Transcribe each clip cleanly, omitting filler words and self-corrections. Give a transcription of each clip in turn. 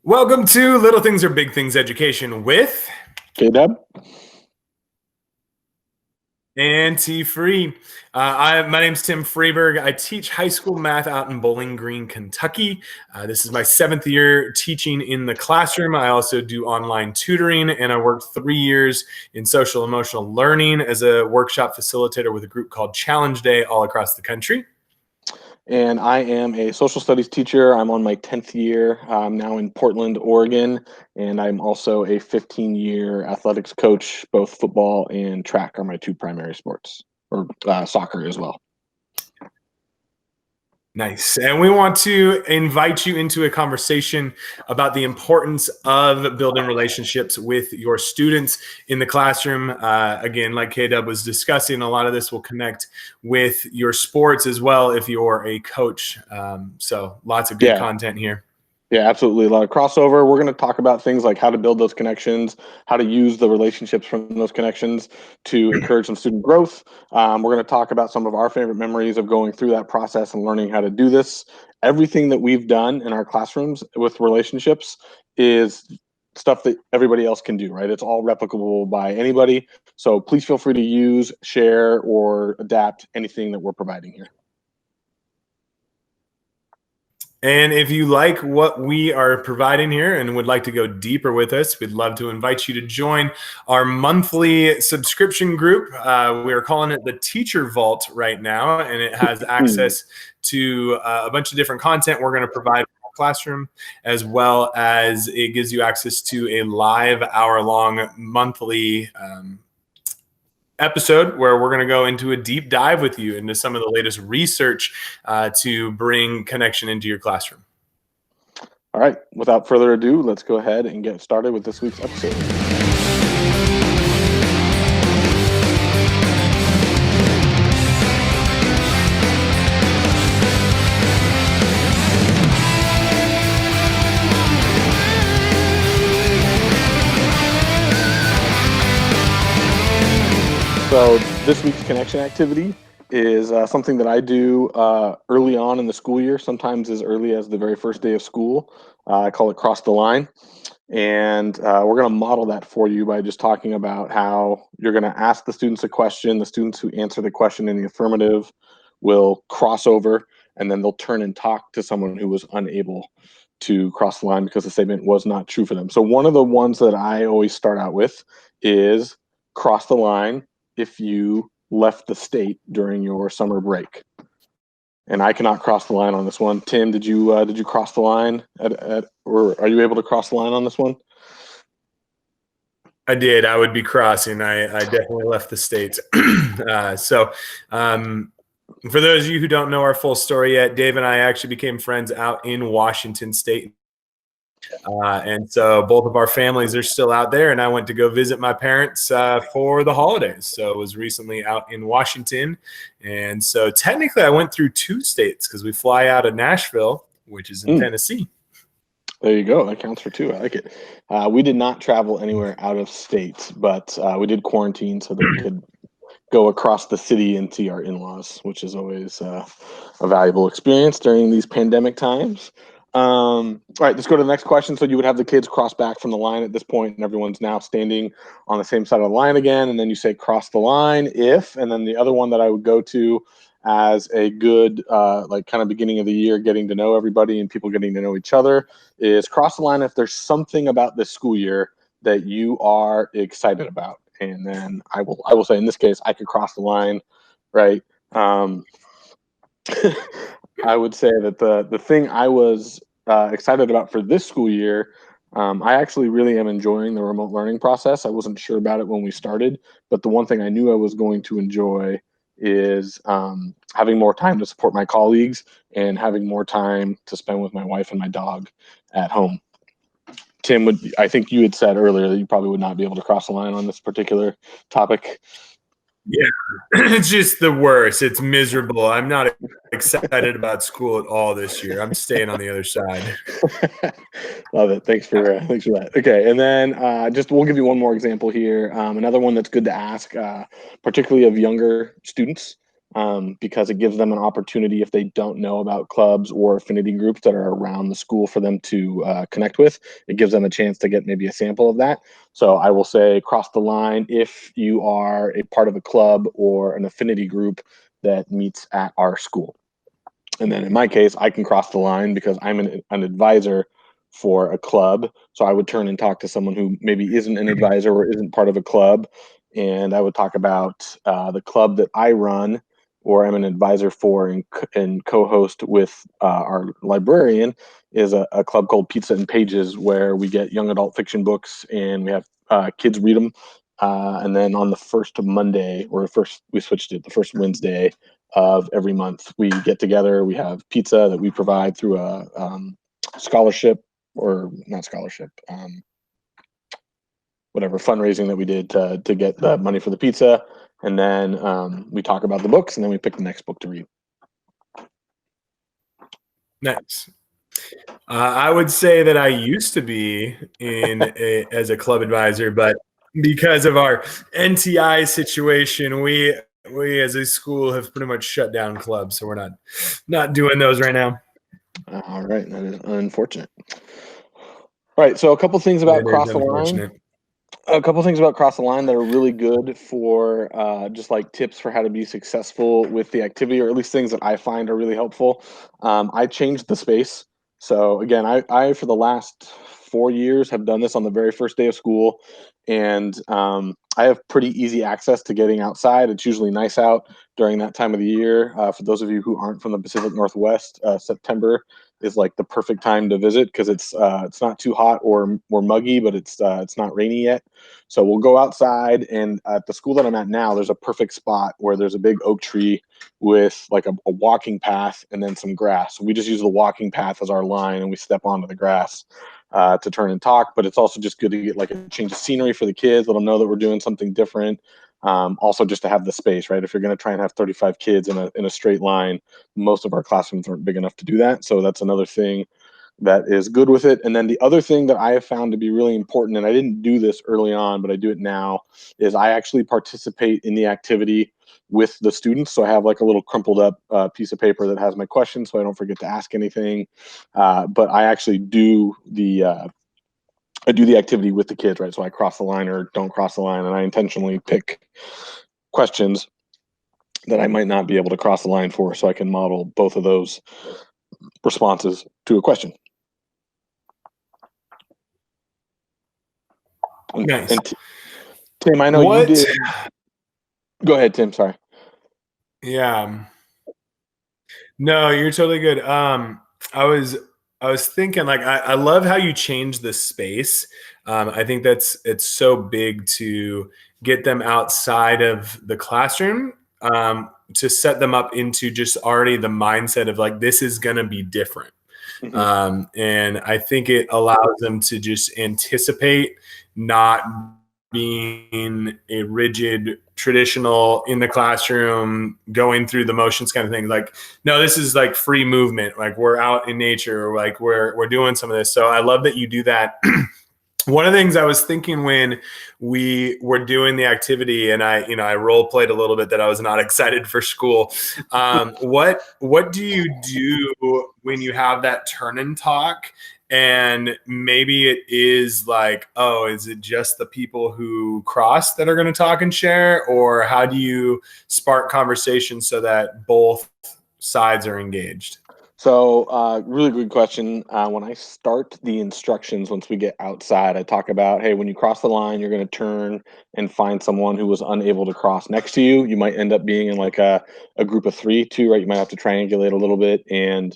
Welcome to Little Things or Big Things Education with K-Dub. and T-Free. My name's Tim Freeburg. I teach high school math out in Bowling Green, Kentucky. This is my 7th year teaching in the classroom. I also do online tutoring, and I worked 3 years in social emotional learning as a workshop facilitator with a group called Challenge Day all across the country. And I am a social studies teacher. I'm on my 10th year. I'm now in Portland, Oregon, and I'm also a 15-year athletics coach. Both football and track are my two primary sports, or soccer as well. Nice. And we want to invite you into a conversation about the importance of building relationships with your students in the classroom. Again, like K-Dub was discussing, a lot of this will connect with your sports as well if you're a coach. So lots of good content here. Yeah, absolutely. A lot of crossover. We're going to talk about things like how to build those connections, how to use the relationships from those connections to encourage some student growth. We're going to talk about some of our favorite memories of going through that process and learning how to do this. Everything that we've done in our classrooms with relationships is stuff that everybody else can do, right? It's all replicable by anybody. So please feel free to use, share, or adapt anything that we're providing here. And if you like what we are providing here and would like to go deeper with us, we'd love to invite you to join our monthly subscription group. We are calling it the Teacher Vault right now, and it has access to a bunch of different content we're going to provide in our classroom, as well as it gives you access to a live hour-long monthly episode where we're going to go into a deep dive with you into some of the latest research to bring connection into your classroom. All right, without further ado, let's go ahead and get started with this week's episode. So this week's connection activity is something that I do early on in the school year, sometimes as early as the very first day of school. I call it Cross the Line. And we're going to model that for you by just talking about how you're going to ask the students a question. The students who answer the question in the affirmative will cross over, and then they'll turn and talk to someone who was unable to cross the line because the statement was not true for them. So one of the ones that I always start out with is cross the line if you left the state during your summer break. And I cannot cross the line on this one. Tim, did you cross the line or are you able to cross the line on this one? I did. I would be crossing. I definitely left the States. For those of you who don't know our full story yet, Dave and I actually became friends out in Washington State. And so both of our families are still out there, and I went to go visit my parents for the holidays. So I was recently out in Washington. And so technically I went through 2 states because we fly out of Nashville, which is in Tennessee. There you go. That counts for 2. I like it. We did not travel anywhere out of state, but we did quarantine so that we could go across the city and see our in-laws, which is always a valuable experience during these pandemic times. All right, let's go to the next question. So you would have the kids cross back from the line at this point, and everyone's now standing on the same side of the line again. And then you say cross the line if, and then the other one that I would go to as a good like kind of beginning of the year, getting to know everybody and people getting to know each other, is cross the line if there's something about this school year that you are excited about. And then I will say in this case, I could cross the line, right? I would say that the thing I was excited about for this school year, I actually really am enjoying the remote learning process. I wasn't sure about it when we started, but the one thing I knew I was going to enjoy is having more time to support my colleagues and having more time to spend with my wife and my dog at home. Tim, I think you had said earlier that you probably would not be able to cross the line on this particular topic. Yeah, it's just the worst. It's miserable. I'm not excited about school at all this year. I'm staying on the other side. Love it. Thanks for that. Okay, and then we'll give you one more example here. Another one that's good to ask, particularly of younger students. because it gives them an opportunity if they don't know about clubs or affinity groups that are around the school for them to connect with. It gives them a chance to get maybe a sample of that. So I will say cross the line if you are a part of a club or an affinity group that meets at our school. And then in my case, I can cross the line because I'm an advisor for a club. So I would turn and talk to someone who maybe isn't an advisor or isn't part of a club. And I would talk about the club that I run or I'm an advisor for and co-host with our librarian is a club called Pizza and Pages, where we get young adult fiction books and we have kids read them. And then on the first Monday, or we switched it, the first Wednesday of every month, we get together. We have pizza that we provide through a scholarship, or not scholarship, whatever fundraising that we did to get the money for the pizza. And then we talk about the books, and then we pick the next book to read. Nice. I would say that I used to be as a club advisor, but because of our NTI situation, we as a school have pretty much shut down clubs, so we're not doing those right now. All right, that is unfortunate. All right, so a couple things about cross the line. A couple things about cross the line that are really good for just like tips for how to be successful with the activity, or at least things that I find are really helpful. I changed the space. So again, I for the last 4 years have done this on the very first day of school, and I have pretty easy access to getting outside. It's usually nice out during that time of the year. For those of you who aren't from the Pacific Northwest, September is like the perfect time to visit because it's not too hot or muggy, but it's not rainy yet. So we'll go outside, and at the school that I'm at now, there's a perfect spot where there's a big oak tree with like a walking path and then some grass. So we just use the walking path as our line, and we step onto the grass to turn and talk. But it's also just good to get like a change of scenery for the kids, let them know that we're doing something different. Also just to have the space, right? If you're going to try and have 35 kids in a straight line, most of our classrooms aren't big enough to do that. So that's another thing that is good with it. And then the other thing that I have found to be really important, and I didn't do this early on, but I do it now, is I actually participate in the activity with the students. So I have like a little crumpled up piece of paper that has my questions so I don't forget to ask anything. But I actually do the activity with the kids, right? So I cross the line or don't cross the line, and I intentionally pick questions that I might not be able to cross the line for, so I can model both of those responses to a question. Nice. And Tim, I know you did. Go ahead, Tim. Sorry. Yeah. No, you're totally good. I was thinking, like, I love how you change the space. I think it's so big to get them outside of the classroom, to set them up into just already the mindset of like, this is going to be different. Mm-hmm. And I think it allows them to just anticipate not being a rigid traditional in the classroom going through the motions kind of thing. Like, no, this is like free movement, like we're out in nature, like we're doing some of this. So I love that you do that. One of the things I was thinking when we were doing the activity, and I role played a little bit that I was not excited for school. What do you do when you have that turn and talk? And maybe it is like, oh, is it just the people who cross that are going to talk and share? Or how do you spark conversation so that both sides are engaged? So really good question. When I start the instructions, once we get outside, I talk about, hey, when you cross the line, you're going to turn and find someone who was unable to cross next to you. You might end up being in like a group of 3, too, right? You might have to triangulate a little bit and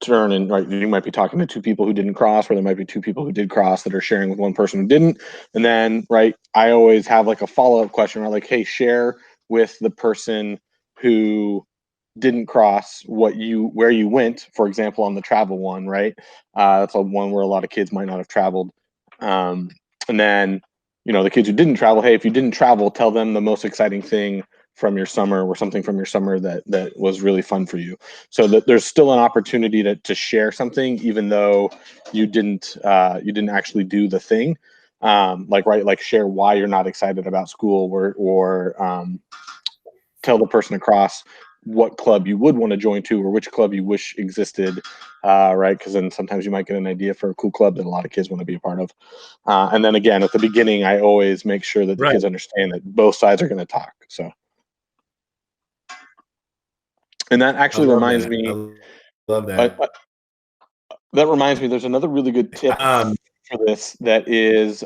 turn, and right, you might be talking to 2 people who didn't cross, or there might be 2 people who did cross that are sharing with 1 person who didn't. And then, right, I always have like a follow-up question, where like, hey, share with the person who didn't cross where you went, for example, on the travel one, right? That's a one where a lot of kids might not have traveled. And then, the kids who didn't travel, hey, if you didn't travel, tell them the most exciting thing from your summer, or something from your summer that was really fun for you. So that there's still an opportunity to share something, even though you didn't actually do the thing. Like share why you're not excited about school, or tell the person across what club you would want to join to or which club you wish existed, right? Because then sometimes you might get an idea for a cool club that a lot of kids want to be a part of. And then again, at the beginning, I always make sure that the Right. kids understand that both sides are going to talk. So, and that I actually love reminds that. me, I love uh, that. uh, there's another really good tip for this that is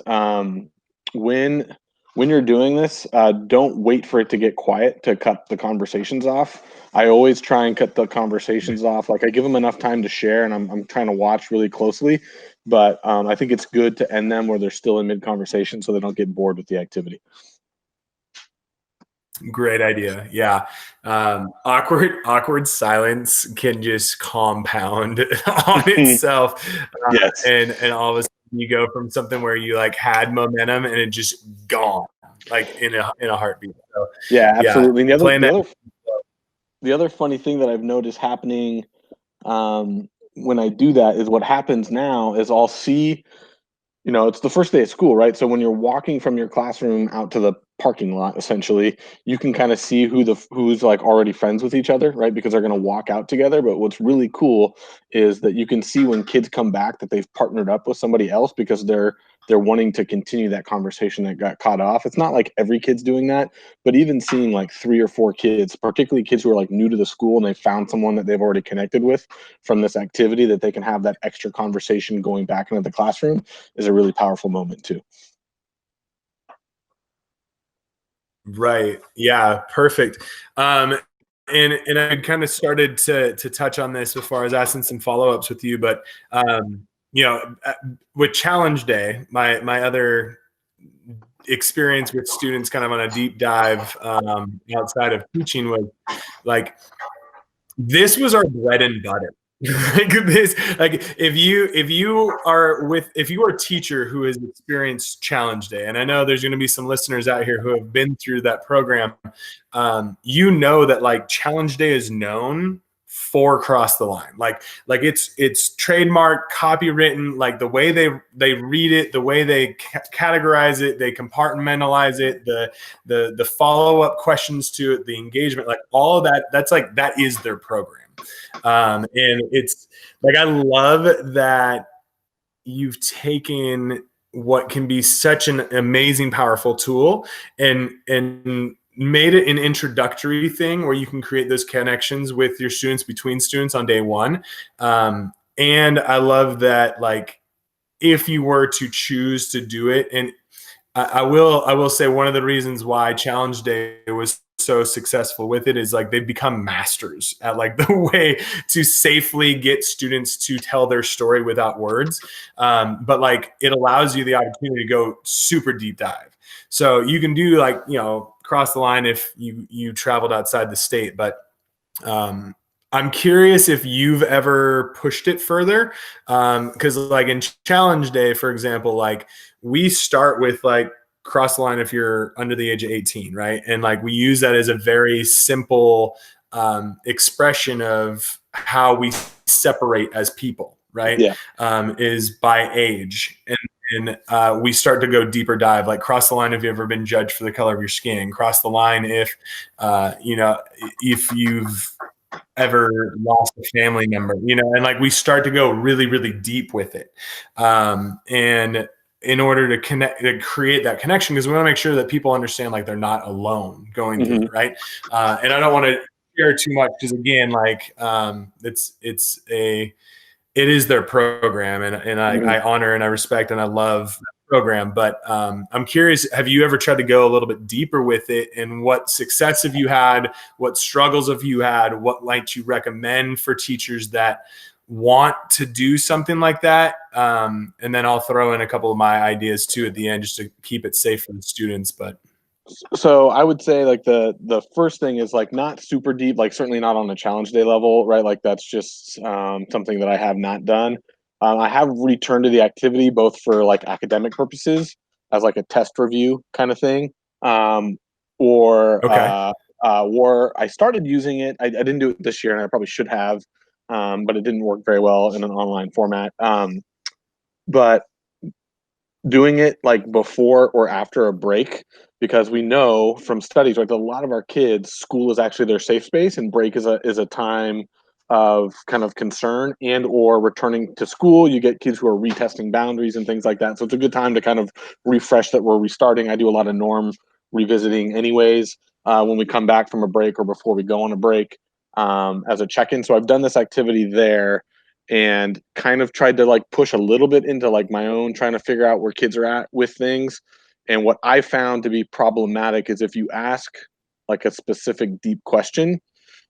when you're doing this, don't wait for it to get quiet to cut the conversations off. I always try and cut the conversations off. Like I give them enough time to share, and I'm trying to watch really closely. But I think it's good to end them where they're still in mid conversation, so they don't get bored with the activity. Great idea. Yeah. Awkward silence can just compound on itself. Yes. And all of a sudden you go from something where you like had momentum and it just gone like in a heartbeat. So Yeah, yeah, absolutely. And playing that. the other funny thing that I've noticed happening when I do that is what happens now is I'll see, it's the first day of school, right? So when you're walking from your classroom out to the parking lot, essentially, you can kind of see who's like already friends with each other, right? Because they're going to walk out together. But what's really cool is that you can see when kids come back that they've partnered up with somebody else because they're wanting to continue that conversation that got cut off. It's not like every kid's doing that, but even seeing like 3 or 4 kids, particularly kids who are like new to the school and they found someone that they've already connected with from this activity that they can have that extra conversation going back into the classroom is a really powerful moment too. Right. Yeah. Perfect. And I kind of started to touch on this before I was asking some follow-ups with you, but with Challenge Day, my other experience with students kind of on a deep dive outside of teaching was like this was our bread and butter. Like this, like if you are a teacher who has experienced Challenge Day, and I know there's going to be some listeners out here who have been through that program, that like Challenge Day is known for Cross the Line. Like it's trademark, copywritten, like the way they read it, the way they categorize it, they compartmentalize it, the follow-up questions to it, the engagement, like all of that, that is their program. And it's like, I love that you've taken what can be such an amazing, powerful tool and made it an introductory thing where you can create those connections with your students, between students on day one. And I love that, like, if you were to choose to do it, and I will say one of the reasons why Challenge Day was so successful with it is like they've become masters at like the way to safely get students to tell their story without words. But like it allows you the opportunity to go super deep dive. So you can do like, Cross the Line if you traveled outside the state, but I'm curious if you've ever pushed it further. Because like in Challenge Day, for example, like we start with like Cross the Line if you're under the age of 18, right? And like we use that as a very simple expression of how we separate as people, right? Yeah. Is by age. And we start to go deeper dive, like cross the line if you've ever been judged for the color of your skin, cross the line if if you've ever lost a family member, and like we start to go really, really deep with it. And in order to create that connection, because we want to make sure that people understand like they're not alone going through it, right? And I don't want to share too much because again, like it is their program, and I honor and I respect and I love that program. But I'm curious, have you ever tried to go a little bit deeper with it? And what success have you had? What struggles have you had? What might you recommend for teachers that want to do something like that? And then I'll throw in a couple of my ideas too at the end, just to keep it safe for the students. But So I would say like the first thing is like not super deep, like certainly not on a Challenge Day level, right? Like that's just something that I have not done. I have returned to the activity both for like academic purposes as like a test review kind of thing, or okay. or I started using it. I didn't do it this year, and I probably should have, but it didn't work very well in an online format. But doing it like before or after a break because we know from studies, right, that a lot of our kids, school is actually their safe space, and break is a time of kind of concern, and or returning to school. You get kids who are retesting boundaries and things like that. So it's a good time to kind of refresh that we're restarting. I do a lot of norm revisiting anyways when we come back from a break or before we go on a break as a check-in. So I've done this activity there and kind of tried to like push a little bit into like my own trying to figure out where kids are at with things. And what I found to be problematic is if you ask like a specific deep question,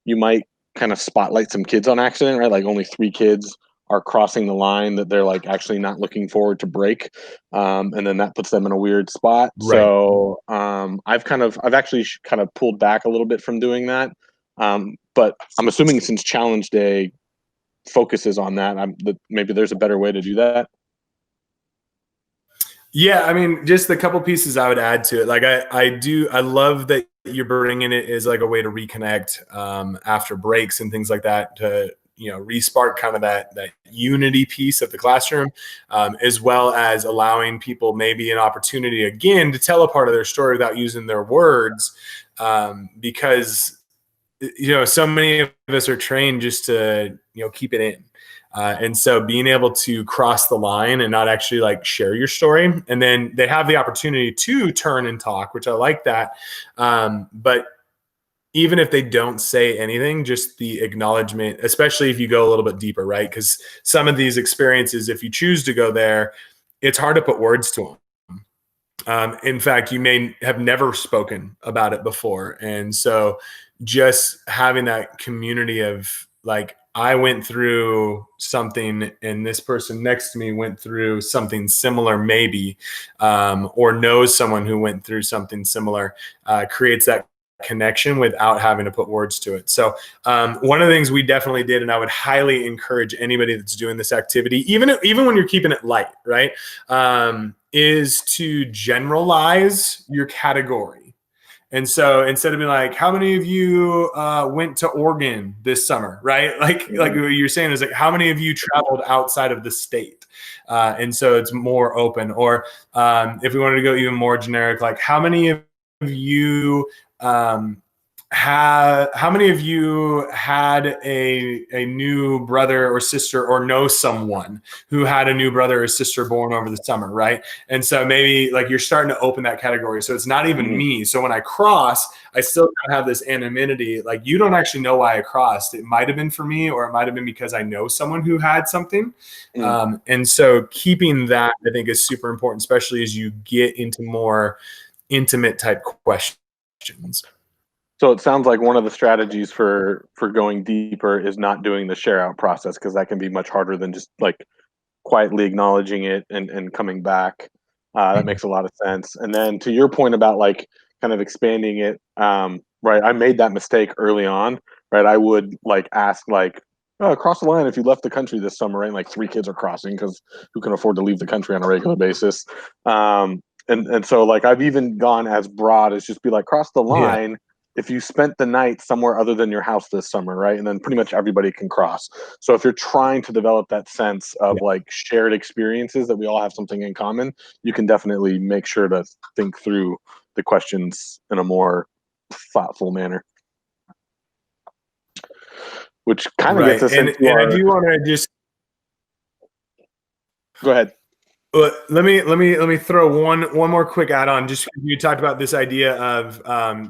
you might kind of spotlight some kids on accident, right? Like only 3 kids are crossing the line that they're like actually not looking forward to break. And then that puts them in a weird spot. Right. So I've actually kind of pulled back a little bit from doing that. But I'm assuming since challenge day focuses on that, maybe there's a better way to do that. Yeah, I mean, just the couple pieces I would add to it. Like I love that you're bringing it as like a way to reconnect after breaks and things like that to, you know, respark kind of that unity piece of the classroom, as well as allowing people maybe an opportunity again to tell a part of their story without using their words, because, you know, so many of us are trained just to, you know, keep it in. And so being able to cross the line and not actually like share your story, and then they have the opportunity to turn and talk, which I like that. But even if they don't say anything, just the acknowledgement, especially if you go a little bit deeper, right? Because some of these experiences, if you choose to go there, it's hard to put words to them. In fact, you may have never spoken about it before. And so just having that community of like, I went through something and this person next to me went through something similar, maybe, or knows someone who went through something similar, creates that connection without having to put words to it. So one of the things we definitely did, and I would highly encourage anybody that's doing this activity, even when you're keeping it light, right, is to generalize your category. And so instead of being like, how many of you went to Oregon this summer, right? Like what you're saying is like, how many of you traveled outside of the state? And so it's more open. Or if we wanted to go even more generic, like how many of you how many of you had a new brother or sister, or know someone who had a new brother or sister born over the summer, right? And so maybe like you're starting to open that category. So it's not even me. So when I cross, I still have this anonymity. Like you don't actually know why I crossed. It might have been for me, or it might have been because I know someone who had something. And so keeping that, I think, is super important, especially as you get into more intimate type questions. So it sounds like one of the strategies for going deeper is not doing the share out process, because that can be much harder than just like quietly acknowledging it and coming back. That makes a lot of sense. And then to your point about like kind of expanding it, right? I made that mistake early on, right? I would like ask like, oh, cross the line if you left the country this summer, right? And like 3 kids are crossing, because who can afford to leave the country on a regular basis? And so like I've even gone as broad as just be like, cross the line if you spent the night somewhere other than your house this summer, right? And then pretty much everybody can cross. So if you're trying to develop that sense of like shared experiences that we all have something in common, you can definitely make sure to think through the questions in a more thoughtful manner. Which kind of gets us into and I do want to just go ahead. Let me throw one more quick add on. Just you talked about this idea of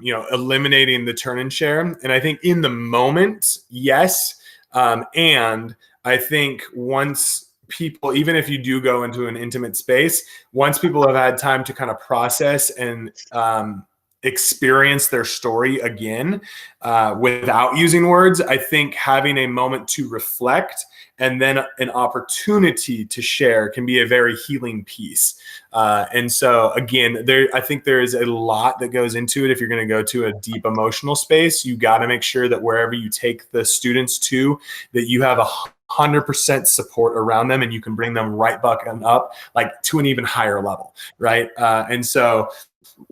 you know, eliminating the turn and share, and I think in the moment, yes, and I think once people, even if you do go into an intimate space, once people have had time to kind of process and experience their story again without using words, I think having a moment to reflect and then an opportunity to share can be a very healing piece. And so again, I think there is a lot that goes into it. If you're going to go to a deep emotional space, you got to make sure that wherever you take the students to, that you have 100% support around them, and you can bring them right back up, like to an even higher level, right? And so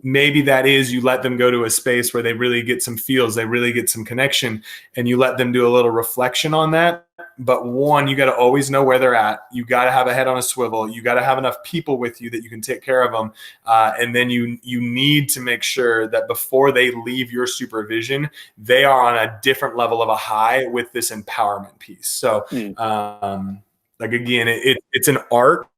maybe that is you let them go to a space where they really get some feels, they really get some connection, and you let them do a little reflection on that. But one, you got to always know where they're at. You got to have a head on a swivel. You got to have enough people with you that you can take care of them. And then you need to make sure that before they leave your supervision, they are on a different level of a high with this empowerment piece. So, like, again, it's an art.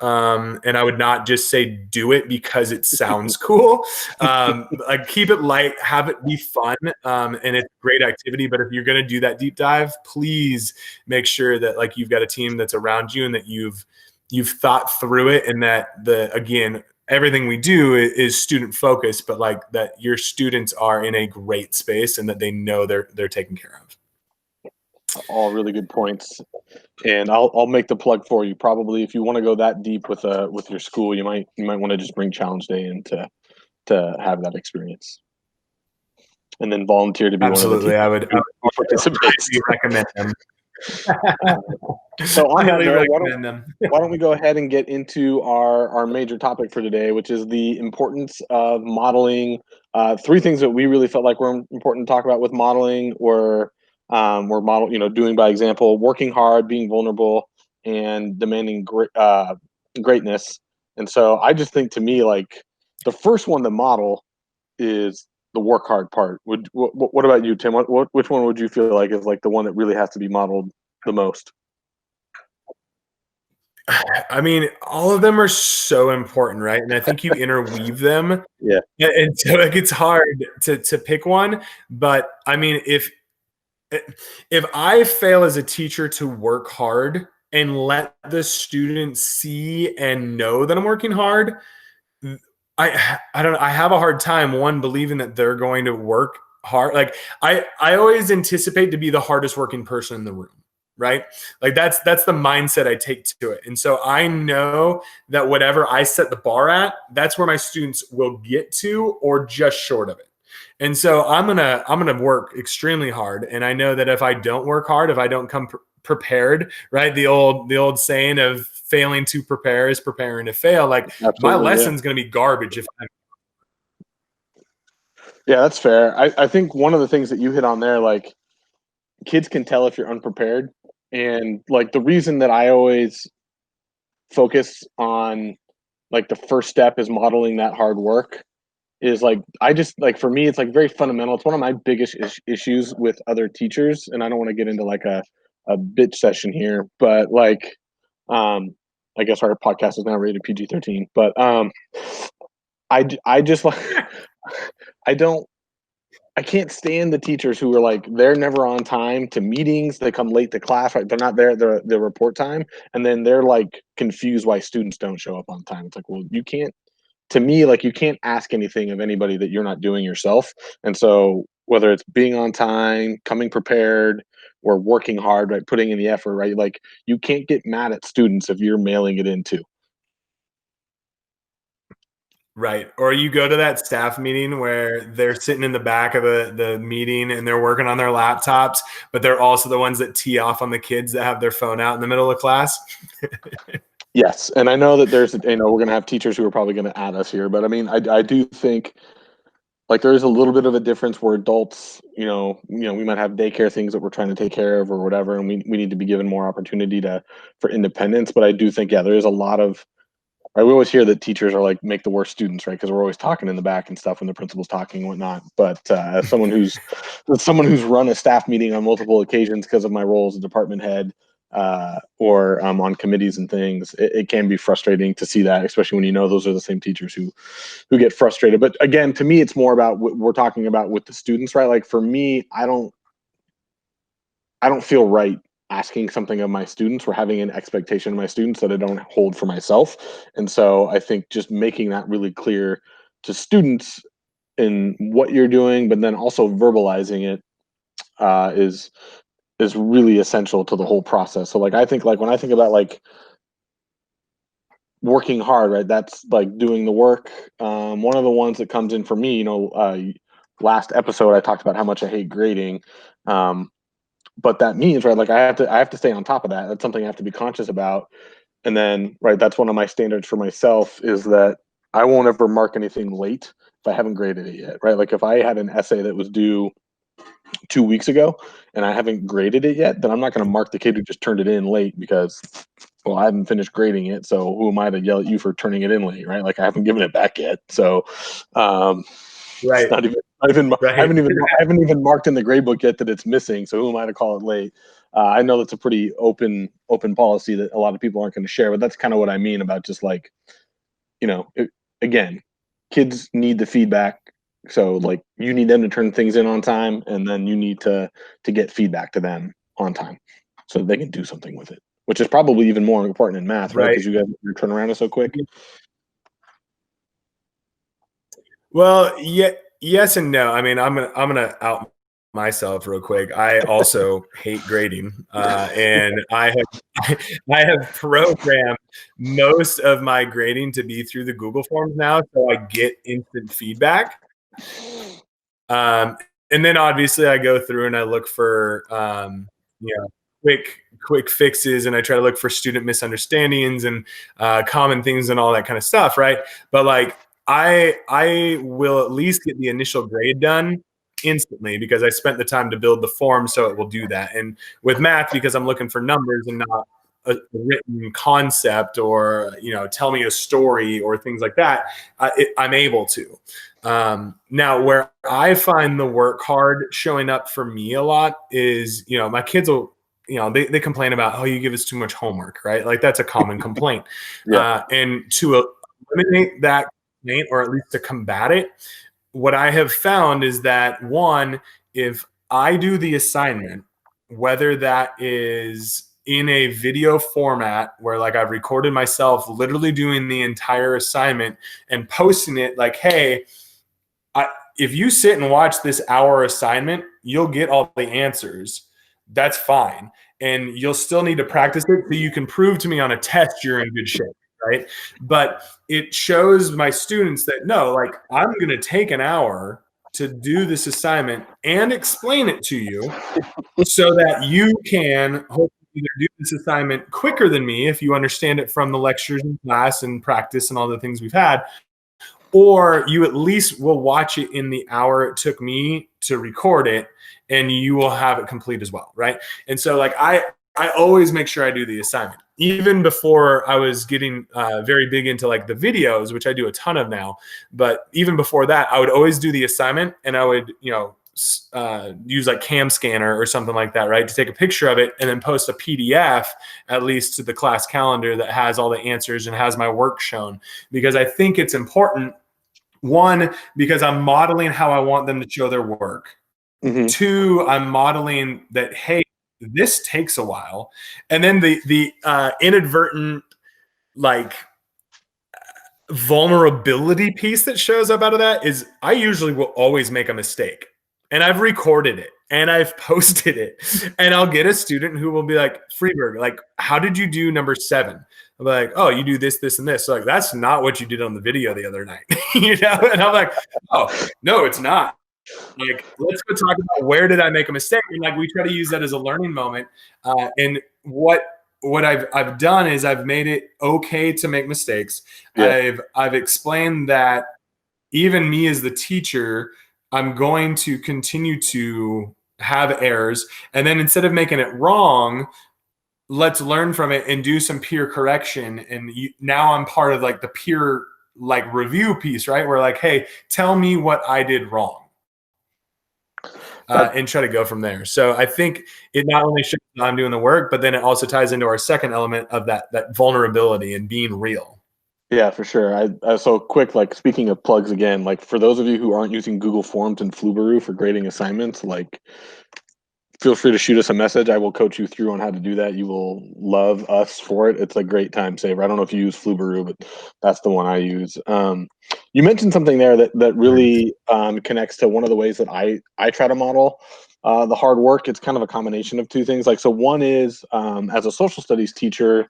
And I would not just say do it because it sounds cool. Like, keep it light, have it be fun, and it's a great activity. But if you're going to do that deep dive, please make sure that, like, you've got a team that's around you and that you've thought through it, and that again, everything we do is student focused, but like that your students are in a great space and that they know they're taken care of. All really good points. And I'll make the plug for you. Probably if you want to go that deep with your school, you might want to just bring Challenge Day in to have that experience, and then volunteer to be Absolutely, one of the I would participants. recommend them. So on that note, them. why don't we go ahead and get into our major topic for today, which is the importance of modeling. Three things that we really felt like were important to talk about with modeling were doing by example, working hard, being vulnerable, and demanding greatness. And so I just think, to me, like, the first one to model is the work hard part. What about you, Tim? Which one would you feel like is like the one that really has to be modeled the most? I mean, all of them are so important, right? And I think you interweave them. Yeah. And so, like, it's hard to pick one. But I mean, if I fail as a teacher to work hard and let the students see and know that I'm working hard, I don't know. I have a hard time, one, believing that they're going to work hard. Like, I always anticipate to be the hardest working person in the room, right? Like, that's the mindset I take to it. And so I know that whatever I set the bar at, that's where my students will get to, or just short of it. And so I'm gonna work extremely hard. And I know that if I don't work hard, if I don't come prepared, right? The old saying of failing to prepare is preparing to fail. Like, Absolutely, my lesson's going to be garbage if I. Yeah, that's fair. I think one of the things that you hit on there, like, kids can tell if you're unprepared. And like, the reason that I always focus on, like, the first step is modeling that hard work is, like, I just, like, for me, it's like very fundamental. It's one of my biggest issues with other teachers. And I don't want to get into like a bitch session here, but like, I guess our podcast is now rated PG-13, but I just like, I can't stand the teachers who are like, they're never on time to meetings. They come late to class. Right? They're not there at their report time. And then they're like confused why students don't show up on time. It's like, well, you can't, to me, like, you can't ask anything of anybody that you're not doing yourself. And so whether it's being on time, coming prepared, or working hard, right, putting in the effort, right, like, you can't get mad at students if you're mailing it in too. Right. Or you go to that staff meeting where they're sitting in the back of the meeting and they're working on their laptops, but they're also the ones that tee off on the kids that have their phone out in the middle of class. Yes. And I know that there's, we're going to have teachers who are probably going to add us here, but I mean, I do think, like, there is a little bit of a difference where adults, we might have daycare things that we're trying to take care of or whatever, and we need to be given more opportunity for independence. But I do think, yeah, there is a lot of, right, we always hear that teachers are like, make the worst students, right? Because we're always talking in the back and stuff when the principal's talking and whatnot. But as someone who's run a staff meeting on multiple occasions because of my role as a department head, or on committees and things, it can be frustrating to see that, especially when those are the same teachers who get frustrated. But again, to me, it's more about what we're talking about with the students, right? Like, for me, I don't feel right asking something of my students or having an expectation of my students that I don't hold for myself. And so I think just making that really clear to students in what you're doing, but then also verbalizing it, is really essential to the whole process. So, like, I think, like, when I think about, like, working hard, right, that's like doing the work. One of the ones that comes in for me, last episode I talked about how much I hate grading. But that means, right, like, I have to stay on top of that. That's something I have to be conscious about. And then, right, that's one of my standards for myself, is that I won't ever mark anything late if I haven't graded it yet, right? Like if I had an essay that was due 2 weeks ago and I haven't graded it yet, then I'm not going to mark the kid who just turned it in late because, well, I haven't finished grading it. So who am I to yell at you for turning it in late, right? Like I haven't given it back yet. So it's Right. not even, I Right. haven't even marked in the grade book yet that it's missing. So who am I to call it late? I know that's a pretty open policy that a lot of people aren't going to share, but that's kind of what I mean about just like, again, kids need the feedback. So like you need them to turn things in on time, and then you need to get feedback to them on time so that they can do something with it, which is probably even more important in math, right? Right. Because your turnaround is so quick. Well, yeah, yes and no. I mean, I'm gonna out myself real quick. I also hate grading, and I have I have programmed most of my grading to be through the Google Forms now, so I get instant feedback. Um, and then obviously I go through and I look for you know quick fixes, and I try to look for student misunderstandings and common things and all that kind of stuff, right? But like I will at least get the initial grade done instantly because I spent the time to build the form, so it will do that. And with math, because I'm looking for numbers and not a written concept or tell me a story or things like that, I'm able to. Now, where I find the work hard showing up for me a lot is, my kids will, they complain about, oh, you give us too much homework, right? Like that's a common complaint. Yeah. And to eliminate that complaint, or at least to combat it, what I have found is that one, if I do the assignment, whether that is in a video format where like I've recorded myself literally doing the entire assignment and posting it like, hey, if you sit and watch this hour assignment, you'll get all the answers. That's fine. And you'll still need to practice it so you can prove to me on a test you're in good shape, right? But it shows my students that no, like I'm going to take an hour to do this assignment and explain it to you so that you can hopefully either do this assignment quicker than me if you understand it from the lectures in class and practice and all the things we've had, or you at least will watch it in the hour it took me to record it, and you will have it complete as well, right? And so like I always make sure I do the assignment. Even before I was getting very big into like the videos, which I do a ton of now, but even before that, I would always do the assignment, and I would, use like Cam Scanner or something like that, right? To take a picture of it and then post a PDF at least to the class calendar that has all the answers and has my work shown, because I think it's important. One, because I'm modeling how I want them to show their work. Mm-hmm. Two, I'm modeling that, hey, this takes a while. And then the inadvertent like vulnerability piece that shows up out of that is I usually will always make a mistake, and I've recorded it and I've posted it, and I'll get a student who will be like, Freeburg, like, how did you do number 7? I'm like, oh, you do this, this, and this. So like, that's not what you did on the video the other night, And I'm like, oh, no, it's not. Like, let's go talk about where did I make a mistake? And like, we try to use that as a learning moment. And what I've done is I've made it okay to make mistakes. Yeah. I've explained that even me as the teacher, I'm going to continue to have errors. And then instead of making it wrong, let's learn from it and do some peer correction. And now I'm part of like the peer like review piece, right? Where like, hey, tell me what I did wrong. And try to go from there. So I think it not only shows that I'm doing the work, but then it also ties into our second element of that vulnerability and being real. Yeah, for sure. I so quick, like speaking of plugs again, like for those of you who aren't using Google Forms and Flubaroo for grading assignments, like feel free to shoot us a message. I will coach you through on how to do that. You will love us for it. It's a great time saver. I don't know if you use Flubaroo, but that's the one I use. You mentioned something there that really connects to one of the ways that I try to model the hard work. It's kind of a combination of two things. Like, so one is as a social studies teacher,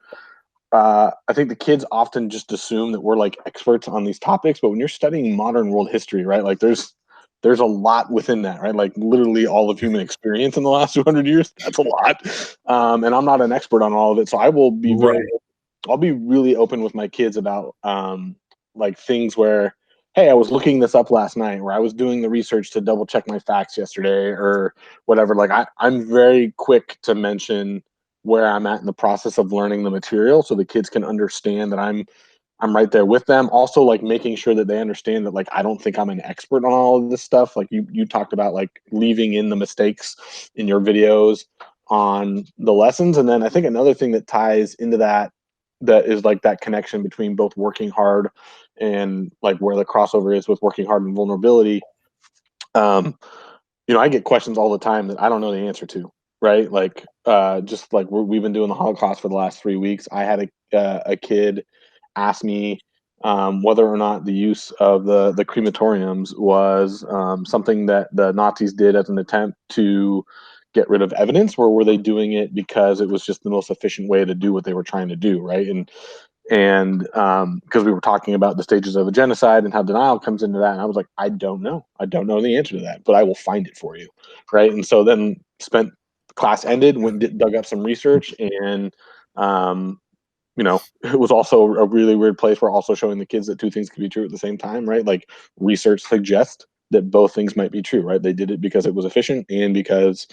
I think the kids often just assume that we're like experts on these topics, but when you're studying modern world history, right, like there's a lot within that, right? Like literally all of human experience in the last 200 years. That's a lot. And I'm not an expert on all of it. So I will be Right. I'll be really open with my kids about like things where, hey, I was looking this up last night, or I was doing the research to double check my facts yesterday, or whatever. Like I'm very quick to mention where I'm at in the process of learning the material, so the kids can understand that I'm right there with them. Also, like making sure that they understand that like I don't think I'm an expert on all of this stuff. Like you talked about like leaving in the mistakes in your videos on the lessons. And then I think another thing that ties into that is like that connection between both working hard and like where the crossover is with working hard and vulnerability. Um, I get questions all the time that I don't know the answer to, right? Like, just like we've been doing the Holocaust for the last 3 weeks. I had a kid ask me whether or not the use of the crematoriums was something that the Nazis did as an attempt to get rid of evidence, or were they doing it because it was just the most efficient way to do what they were trying to do, right? And because we were talking about the stages of a genocide and how denial comes into that, and I was like, I don't know the answer to that, but I will find it for you, right? And so then spent class ended, dug up some research, and um, it was also a really weird place. We're also showing the kids that two things can be true at the same time, right? Like research suggests that both things might be true, right? They did it because it was efficient and because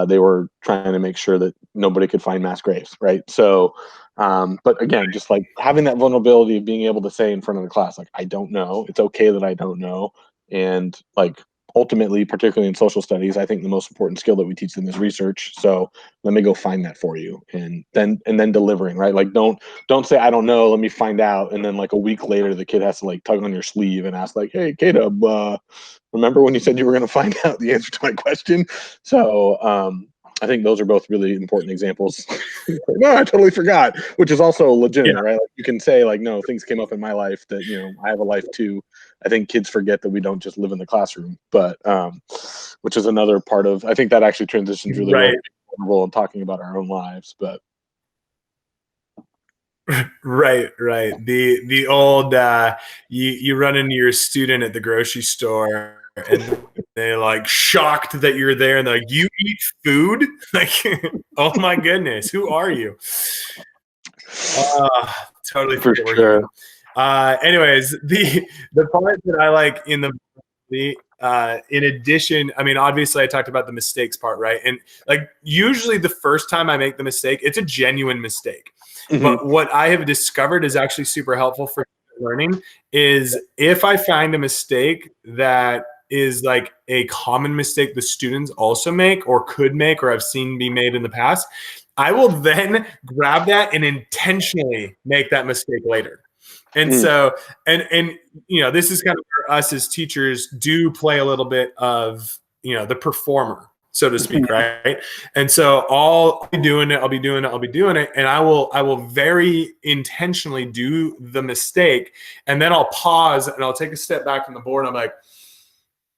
they were trying to make sure that nobody could find mass graves, right? So, but again, just like having that vulnerability of being able to say in front of the class, like, I don't know. It's okay that I don't know. And like ultimately, particularly in social studies, I think the most important skill that we teach them is research. So let me go find that for you, and then delivering, right? Like don't say I don't know, let me find out, and then like a week later the kid has to like tug on your sleeve and ask like, hey Caleb, remember when you said you were going to find out the answer to my question? So I think those are both really important examples. No, I totally forgot, which is also legitimate, Yeah. right? Like you can say like, no, things came up in my life that I have a life too. I think kids forget that we don't just live in the classroom, but which is another part of. I think that actually transitions really well Right. to being vulnerable and talking about our own lives. But Right, right. The old you run into your student at the grocery store and they're like shocked that you're there and they're like, you eat food? Like, oh my goodness, who are you? Totally for forget we're sure. human. Anyways, the part that I like in the in addition, I mean, obviously I talked about the mistakes part, right? And like usually the first time I make the mistake, it's a genuine mistake. Mm-hmm. But what I have discovered is actually super helpful for learning is if I find a mistake that is like a common mistake the students also make or could make or I've seen be made in the past, I will then grab that and intentionally make that mistake later. And Mm. so, and this is kind of where us as teachers do play a little bit of the performer, so to speak, right? And so I'll be doing it, and I will very intentionally do the mistake, and then I'll pause and I'll take a step back from the board. And I'm like,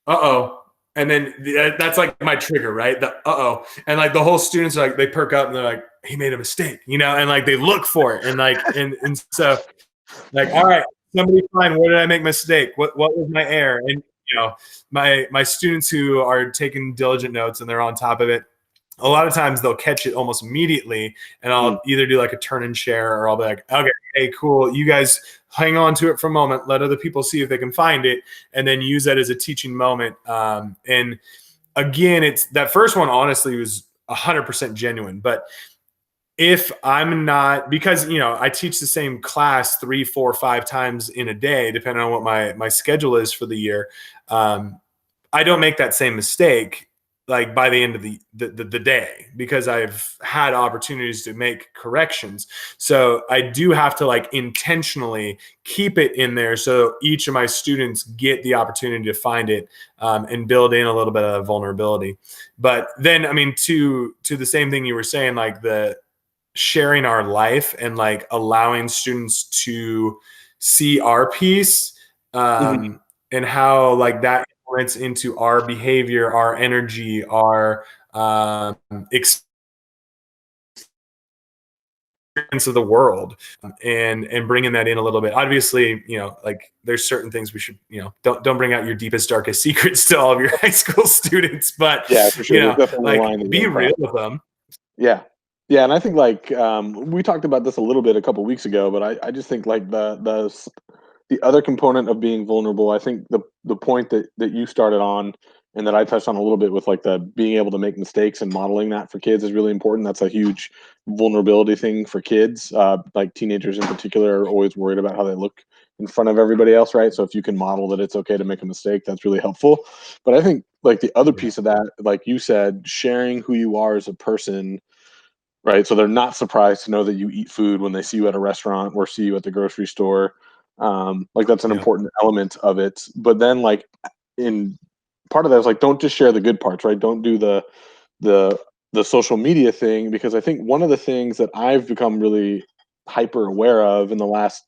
uh-oh. And then that's like my trigger, right? The uh-oh. And like the whole students are like, they perk up and they're like, he made a mistake, and like they look for it. And like, and so like, all right, somebody find where did I make a mistake? What was my error? And my students who are taking diligent notes and they're on top of it, a lot of times they'll catch it almost immediately, and I'll either do like a turn and share, or I'll be like, okay, hey, cool, you guys hang on to it for a moment, let other people see if they can find it, and then use that as a teaching moment. And again, it's that first one honestly was 100% genuine, but if I'm not, because I teach the same class 3, 4, 5 times in a day, depending on what my schedule is for the year, I don't make that same mistake like by the end of the day, because I've had opportunities to make corrections. So I do have to like intentionally keep it in there so each of my students get the opportunity to find it, and build in a little bit of vulnerability. But then, I mean, to the same thing you were saying, like the sharing our life and like allowing students to see our piece, Mm-hmm. and how like that influence into our behavior, our energy, our experience of the world, and bringing that in a little bit. Obviously, like there's certain things we should, don't bring out your deepest, darkest secrets to all of your high school students, but Yeah, for sure. There's definitely a like line that you be don't cross. real with them. Yeah. Yeah, and I think like we talked about this a little bit a couple weeks ago, but I just think like the other component of being vulnerable, I think the point that you started on and that I touched on a little bit with like the being able to make mistakes and modeling that for kids is really important. That's a huge vulnerability thing for kids. Like teenagers in particular are always worried about how they look in front of everybody else, right? So if you can model that it's okay to make a mistake, that's really helpful. But I think like the other piece of that, like you said, sharing who you are as a person, right? So they're not surprised to know that you eat food when they see you at a restaurant or see you at the grocery store. Like that's an Yeah. important element of it. But then like in part of that is like don't just share the good parts, right? Don't do the the social media thing, because I think one of the things that I've become really hyper aware of in the last,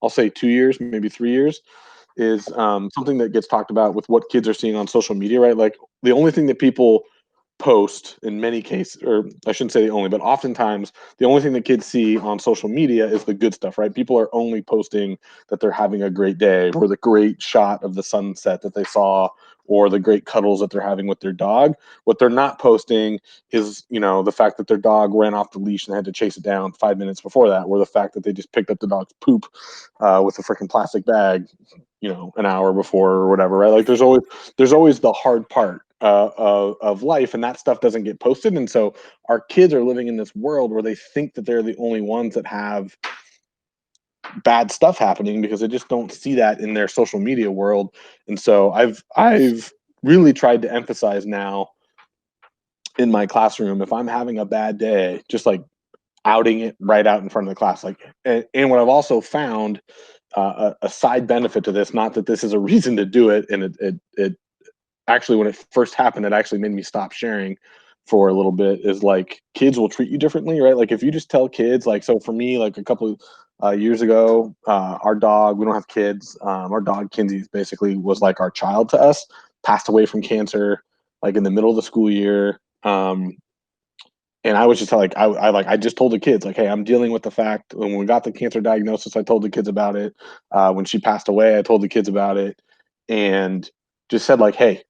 I'll say 2 years, maybe 3 years, is something that gets talked about with what kids are seeing on social media, right? Like the only thing that people post in many cases, or I shouldn't say the only, but oftentimes the only thing that kids see on social media is the good stuff, right? People are only posting that they're having a great day or the great shot of the sunset that they saw or the great cuddles that they're having with their dog. What they're not posting is, you know, the fact that their dog ran off the leash and had to chase it down 5 minutes before that, or the fact that they just picked up the dog's poop with a freaking plastic bag, you know, an hour before or whatever, right? Like there's always the hard part of life, and that stuff doesn't get posted. And so our kids are living in this world where they think that they're the only ones that have bad stuff happening because they just don't see that in their social media world. And so I've really tried to emphasize now in my classroom, if I'm having a bad day, just like outing it right out in front of the class. Like, and what I've also found, a side benefit to this, not that this is a reason to do it, and it actually, when it first happened, it actually made me stop sharing for a little bit, is like kids will treat you differently, right? Like if you just tell kids, like, so for me, like a couple years ago, our dog, we don't have kids, our dog Kinsey basically was like our child to us, passed away from cancer like in the middle of the school year. And I was just like, I just told the kids, like, hey, I'm dealing with the fact when we got the cancer diagnosis, I told the kids about it. When she passed away, I told the kids about it, and just said like, hey,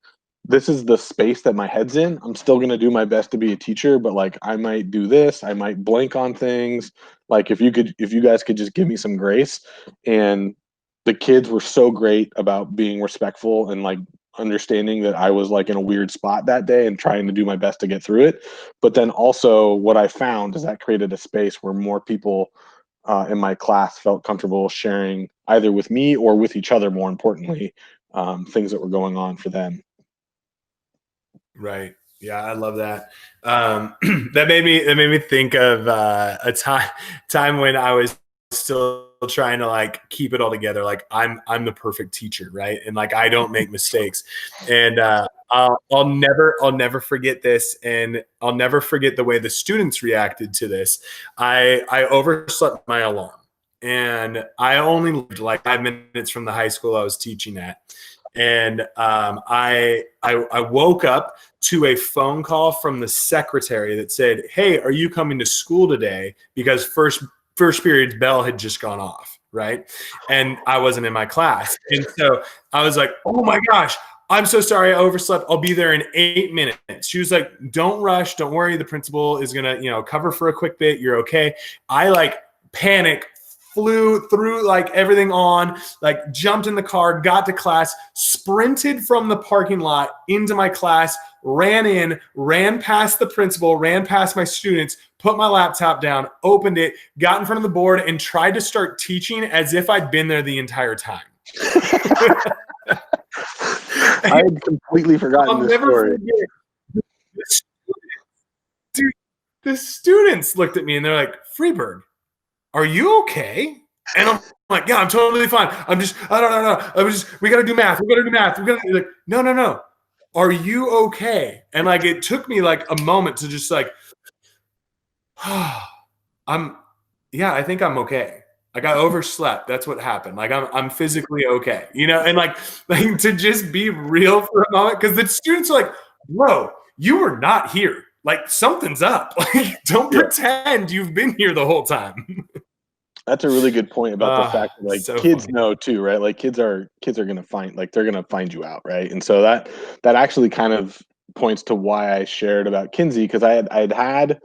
this is the space that my head's in. I'm still gonna do my best to be a teacher, but like, I might do this, I might blank on things. Like, if you guys could just give me some grace. And the kids were so great about being respectful and like understanding that I was like in a weird spot that day and trying to do my best to get through it. But then also what I found is that created a space where more people in my class felt comfortable sharing either with me or with each other, more importantly, things that were going on for them. Right. Yeah, I love that. That made me think of a time when I was still trying to like keep it all together. Like I'm the perfect teacher, right? And like I don't make mistakes. And I'll never forget this, and I'll never forget the way the students reacted to this. I overslept my alarm, and I only lived like 5 minutes from the high school I was teaching at. And I woke up to a phone call from the secretary that said, "Hey, are you coming to school today?" Because first period's bell had just gone off, right? And I wasn't in my class. And so I was like, "Oh my gosh, I'm so sorry I overslept. I'll be there in 8 minutes." She was like, "Don't rush. Don't worry. The principal is going to, cover for a quick bit. You're okay." I like panic, flew through like everything on, like jumped in the car, got to class, sprinted from the parking lot into my class, ran in, ran past the principal, ran past my students, put my laptop down, opened it, got in front of the board, and tried to start teaching as if I'd been there the entire time. I had completely forgotten this story. Dude, the students looked at me and they're like, "Freeburg, are you okay?" And I'm like, "Yeah, I'm totally fine. I don't know. We got to do math. We got to do math. We got to like, no. Are you okay?" And like, it took me like a moment to just like, yeah, I think I'm okay. Like I overslept. That's what happened. Like I'm physically okay, and like to just be real for a moment. Cause the students are like, "Bro, you were not here. Like something's up. Like don't pretend you've been here the whole time." That's a really good point about the fact that like So kids funny. know too, right? Like kids are gonna find, like, they're gonna find you out, right? And so that actually kind of points to why I shared about Kinsey, because I'd had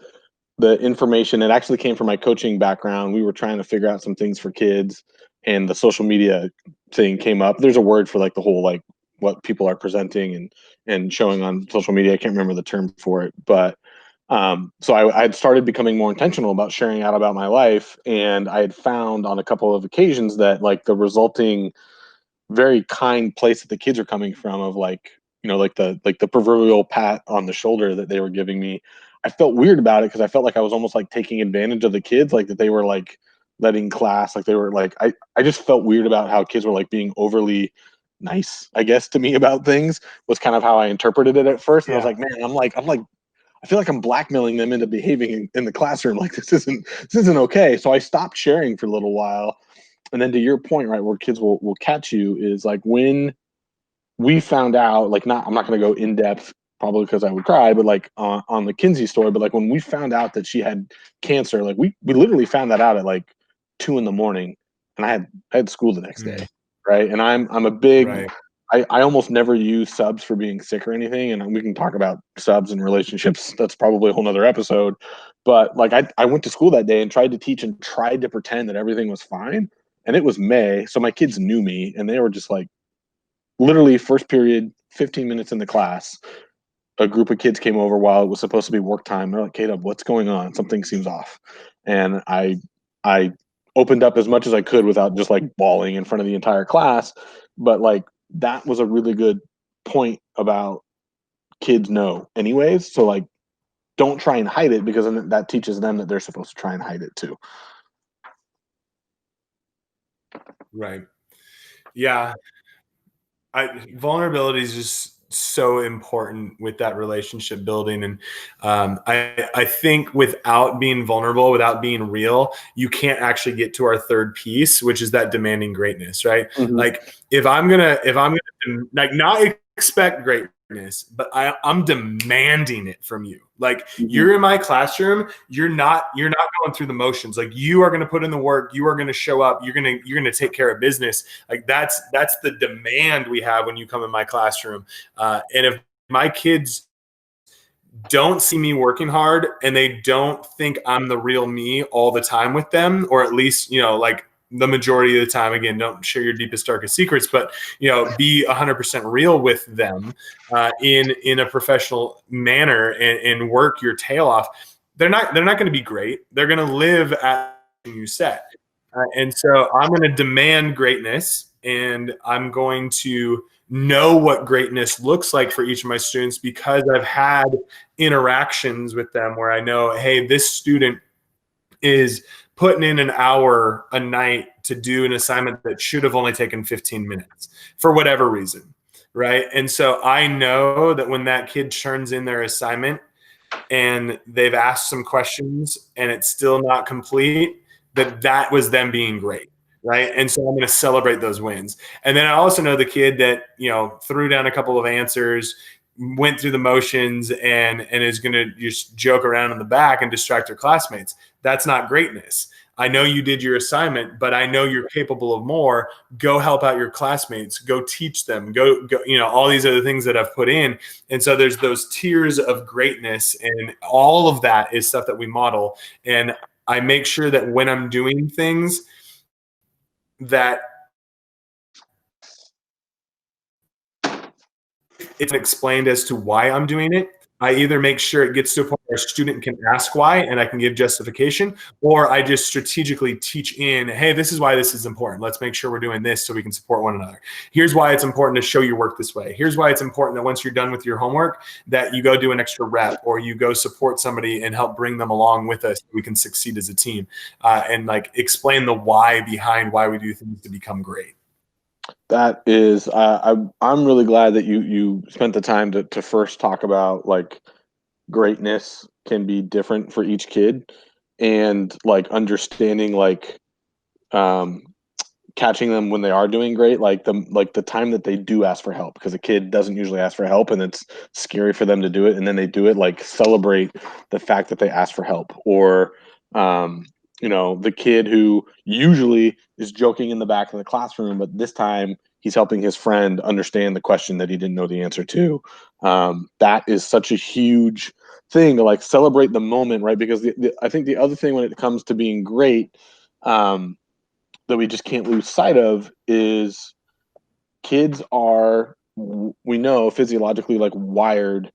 the information. It actually came from my coaching background. We were trying to figure out some things for kids, and the social media thing came up. There's a word for like the whole like what people are presenting and showing on social media. I can't remember the term for it, but so I had started becoming more intentional about sharing out about my life, and I had found on a couple of occasions that like the resulting very kind place that the kids are coming from of like, like the proverbial pat on the shoulder that they were giving me, I felt weird about it because I felt like I was almost like taking advantage of the kids, like that they were like letting class, like they were like, I just felt weird about how kids were like being overly nice, I guess, to me about things was kind of how I interpreted it at first. And I was Yeah. like, man, I'm like, I feel like I'm blackmailing them into behaving in the classroom. Like this isn't okay. So I stopped sharing for a little while. And then to your point, right, where kids will catch you is like when we found out, like I'm not going to go in depth probably because I would cry, but like on the Kinsey story, but like when we found out that she had cancer, like we literally found that out at like 2 a.m, and I had school the next day, Mm, right? And I'm a big, right. I almost never use subs for being sick or anything, and we can talk about subs and relationships. That's probably a whole nother episode. But like I went to school that day and tried to teach and tried to pretend that everything was fine, and it was May, so my kids knew me, and they were just like literally first period, 15 minutes in the class, a group of kids came over while it was supposed to be work time. They're like, Caleb, what's going on? Something seems off. And I opened up as much as I could without just like bawling in front of the entire class. But like that was a really good point about kids know anyways. So like don't try and hide it, because then that teaches them that they're supposed to try and hide it too. Right. Yeah. Vulnerability is just so important with that relationship building. And I think without being vulnerable, without being real, you can't actually get to our third piece, which is that demanding greatness, right? Mm-hmm. Like if I'm gonna like not expect greatness, but I'm demanding it from you. Like Mm-hmm. you're in my classroom, you're not going through the motions. Like you are going to put in the work, you are going to show up, you're going to take care of business. Like that's the demand we have when you come in my classroom. And if my kids don't see me working hard and they don't think I'm the real me all the time with them, or at least, like the majority of the time, again, don't share your deepest, darkest secrets, but, be 100% real with them in a professional manner and work your tail off. They're not going to be great. They're going to live at you set. And so I'm going to demand greatness, and I'm going to know what greatness looks like for each of my students because I've had interactions with them where I know, hey, this student is putting in an hour a night to do an assignment that should have only taken 15 minutes for whatever reason, right? And so I know that when that kid turns in their assignment and they've asked some questions and it's still not complete, that was them being great, right? And so I'm going to celebrate those wins. And then I also know the kid that, threw down a couple of answers, went through the motions, and is going to just joke around in the back and distract their classmates. That's not greatness. I know you did your assignment, but I know you're capable of more. Go help out your classmates. Go teach them. Go, all these other things that I've put in. And so there's those tiers of greatness, and all of that is stuff that we model. And I make sure that when I'm doing things that it's explained as to why I'm doing it. I either make sure it gets to a point where a student can ask why and I can give justification, or I just strategically teach in, hey, this is why this is important. Let's make sure we're doing this so we can support one another. Here's why it's important to show your work this way. Here's why it's important that once you're done with your homework, that you go do an extra rep, or you go support somebody and help bring them along with us so we can succeed as a team, and like explain the why behind why we do things to become great. That is, I'm really glad that you spent the time to first talk about like greatness can be different for each kid, and like understanding like um, catching them when they are doing great, like the time that they do ask for help, because a kid doesn't usually ask for help and it's scary for them to do it, and then they do it, like celebrate the fact that they ask for help. Or the kid who usually is joking in the back of the classroom, but this time he's helping his friend understand the question that he didn't know the answer to. That is such a huge thing to like celebrate the moment, right? Because I think the other thing when it comes to being great, that we just can't lose sight of is kids are, we know, physiologically like wired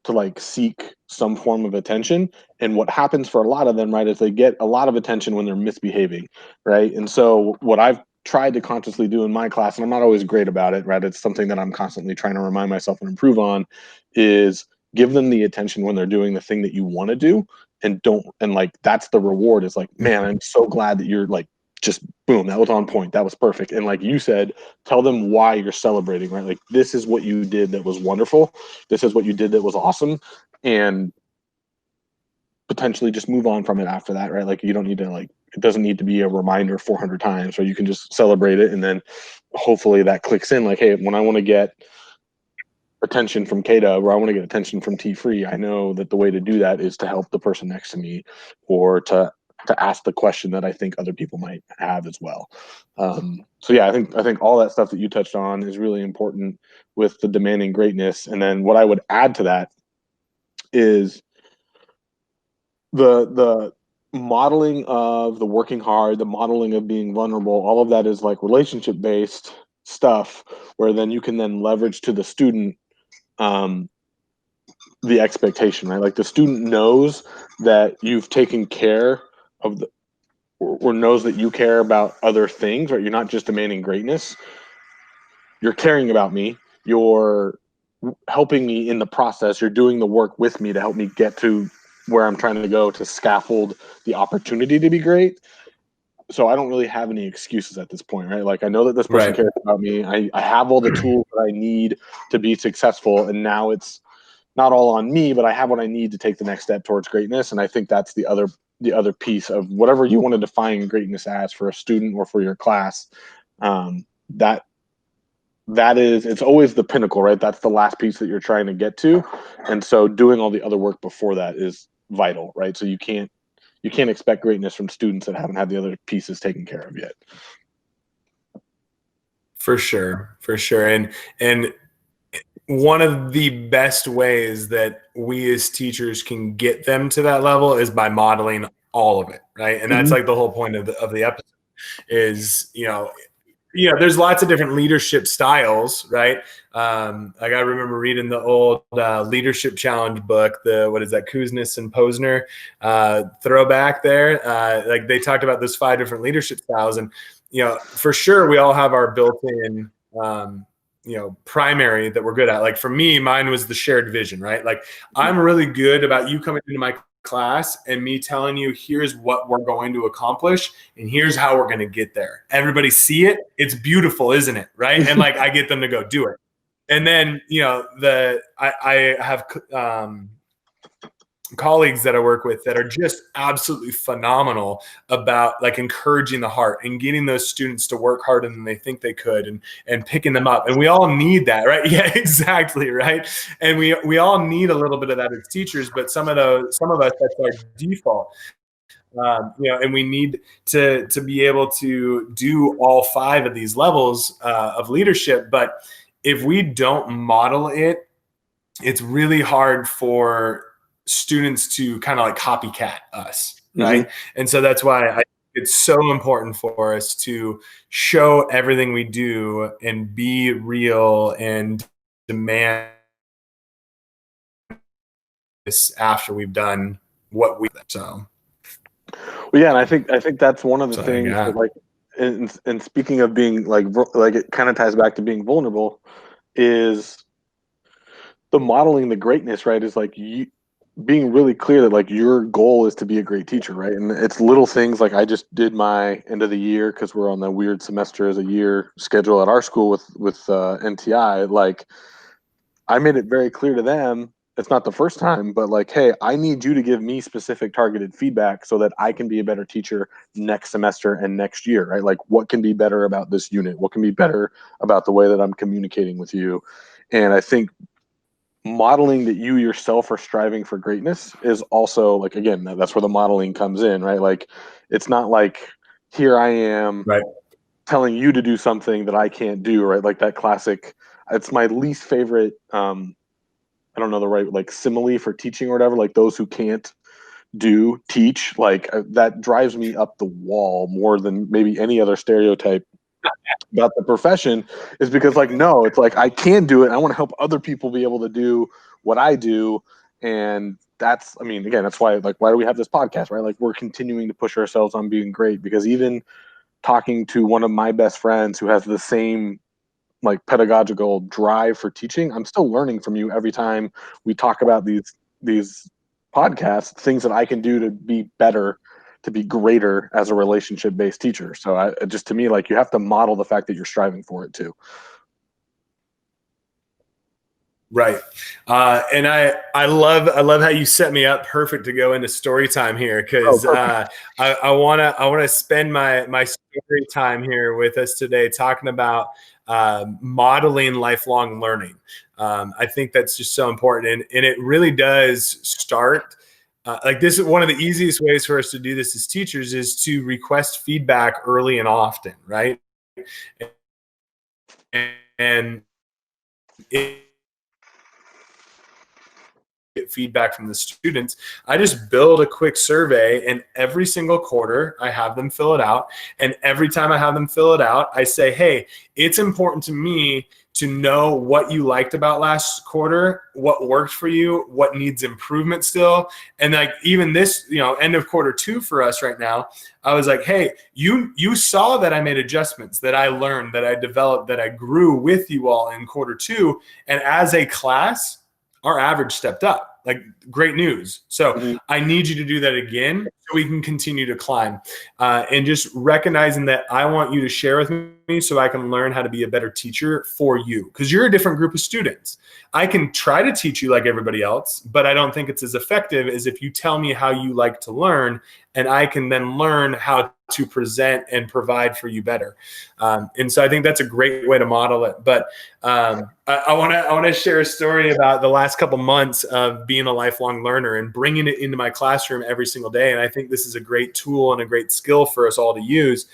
to like seek some form of attention. And what happens for a lot of them, right, is they get a lot of attention when they're misbehaving, right? And so what I've tried to consciously do in my class, and I'm not always great about it, right, it's something that I'm constantly trying to remind myself and improve on, is give them the attention when they're doing the thing that you want to do. And don't, and like that's the reward, is like, man, I'm so glad that you're like, just boom, that was on point, that was perfect. And like you said, tell them why you're celebrating, right? Like, this is what you did that was wonderful, this is what you did that was awesome, and potentially just move on from it after that, right? Like, you don't need to, like, it doesn't need to be a reminder 400 times, or you can just celebrate it, and then hopefully that clicks in, like, hey, when I want to get attention from Kata, or I want to get attention from T Free, I know that the way to do that is to help the person next to me, or to ask the question that I think other people might have as well. So yeah, I think all that stuff that you touched on is really important with the demanding greatness. And then what I would add to that is the modeling of the working hard, the modeling of being vulnerable. All of that is like relationship based stuff, where then you can then leverage to the student um, the expectation, right? Like, the student knows that you've taken care of the, or knows that you care about other things, right? You're not just demanding greatness. You're caring about me. You're helping me in the process. You're doing the work with me to help me get to where I'm trying to go, to scaffold the opportunity to be great. So I don't really have any excuses at this point, right? Like, I know that this person Right. cares about me. I have all the tools that I need to be successful. And now it's not all on me, but I have what I need to take the next step towards greatness. And I think that's the other piece of whatever you want to define greatness as for a student or for your class. That is, it's always the pinnacle, right? That's the last piece that you're trying to get to. And so doing all the other work before that is vital, right? So you can't expect greatness from students that haven't had the other pieces taken care of yet. For sure. For sure. And one of the best ways that we as teachers can get them to that level is by modeling all of it, right? And that's like the whole point of the episode is, there's lots of different leadership styles, right? Like, I remember reading the old leadership challenge book, what is that, Kuznets and Posner throwback there. Like, they talked about those 5 different leadership styles, and for sure we all have our built-in primary that we're good at. Like, for me, mine was the shared vision, right? Like, I'm really good about you coming into my class and me telling you, here's what we're going to accomplish and here's how we're going to get there. Everybody see it. It's beautiful, isn't it? Right. And like, I get them to go do it. And then, I have colleagues that I work with that are just absolutely phenomenal about like encouraging the heart and getting those students to work harder than they think they could, and picking them up. And we all need that, right? Yeah, exactly. Right. And we all need a little bit of that as teachers, but some of us, that's our default. And we need to be able to do all 5 of these levels of leadership. But if we don't model it, it's really hard for students to kind of like copycat us, right? And so that's why it's so important for us to show everything we do and be real and demand this after we've done what we so. Well, yeah, and I think that's one of the things that, like, and speaking of being like it kind of ties back to being vulnerable, is the modeling the greatness, right? Is like you being really clear that like your goal is to be a great teacher, right? And it's little things like, I just did my end of the year, because we're on the weird semester as a year schedule at our school with NTI. Like, I made it very clear to them, it's not the first time, but like, hey, I need you to give me specific targeted feedback so that I can be a better teacher next semester and next year, right? Like, what can be better about this unit? What can be better about the way that I'm communicating with you? And I think modeling that you yourself are striving for greatness is also, like, again, that's where the modeling comes in, right? Like, it's not like, here I am, right, telling you to do something that I can't do, right? Like that classic, it's my least favorite, I don't know the right like simile for teaching or whatever, like those who can't do, teach, like that drives me up the wall more than maybe any other stereotype about the profession, is because like, no, it's like I can do it. I want to help other people be able to do what I do. And that's, I mean, again, that's why, like, why do we have this podcast, right? Like, we're continuing to push ourselves on being great, because even talking to one of my best friends who has the same like pedagogical drive for teaching, I'm still learning from you every time we talk about these podcasts, things that I can do to be better, to be greater as a relationship based teacher. So just to me, like, you have to model the fact that you're striving for it too. Right. And I love how you set me up perfect to go into story time here, because I want to spend my story time here with us today talking about modeling lifelong learning. I think that's just so important, and it really does start. Like, this is one of the easiest ways for us to do this as teachers, is to request feedback early and often, right? And it, get feedback from the students, I just build a quick survey, and every single quarter I have them fill it out. And every time I have them fill it out, I say, hey, it's important to me to know what you liked about last quarter, what worked for you, what needs improvement still. And like, even this, end of quarter 2 for us right now, I was like, hey, you saw that I made adjustments, that I learned, that I developed, that I grew with you all in quarter 2. And as a class, our average stepped up. Like, great news. So I need you to do that again so we can continue to climb. And just recognizing that I want you to share with me so I can learn how to be a better teacher for you, because you're a different group of students. I can try to teach you like everybody else, but I don't think it's as effective as if you tell me how you like to learn, and I can then learn how to present and provide for you better. And so I think that's a great way to model it. But I want to share a story about the last couple months of being a lifelong learner and bringing it into my classroom every single day. And I think this is a great tool and a great skill for us all to use.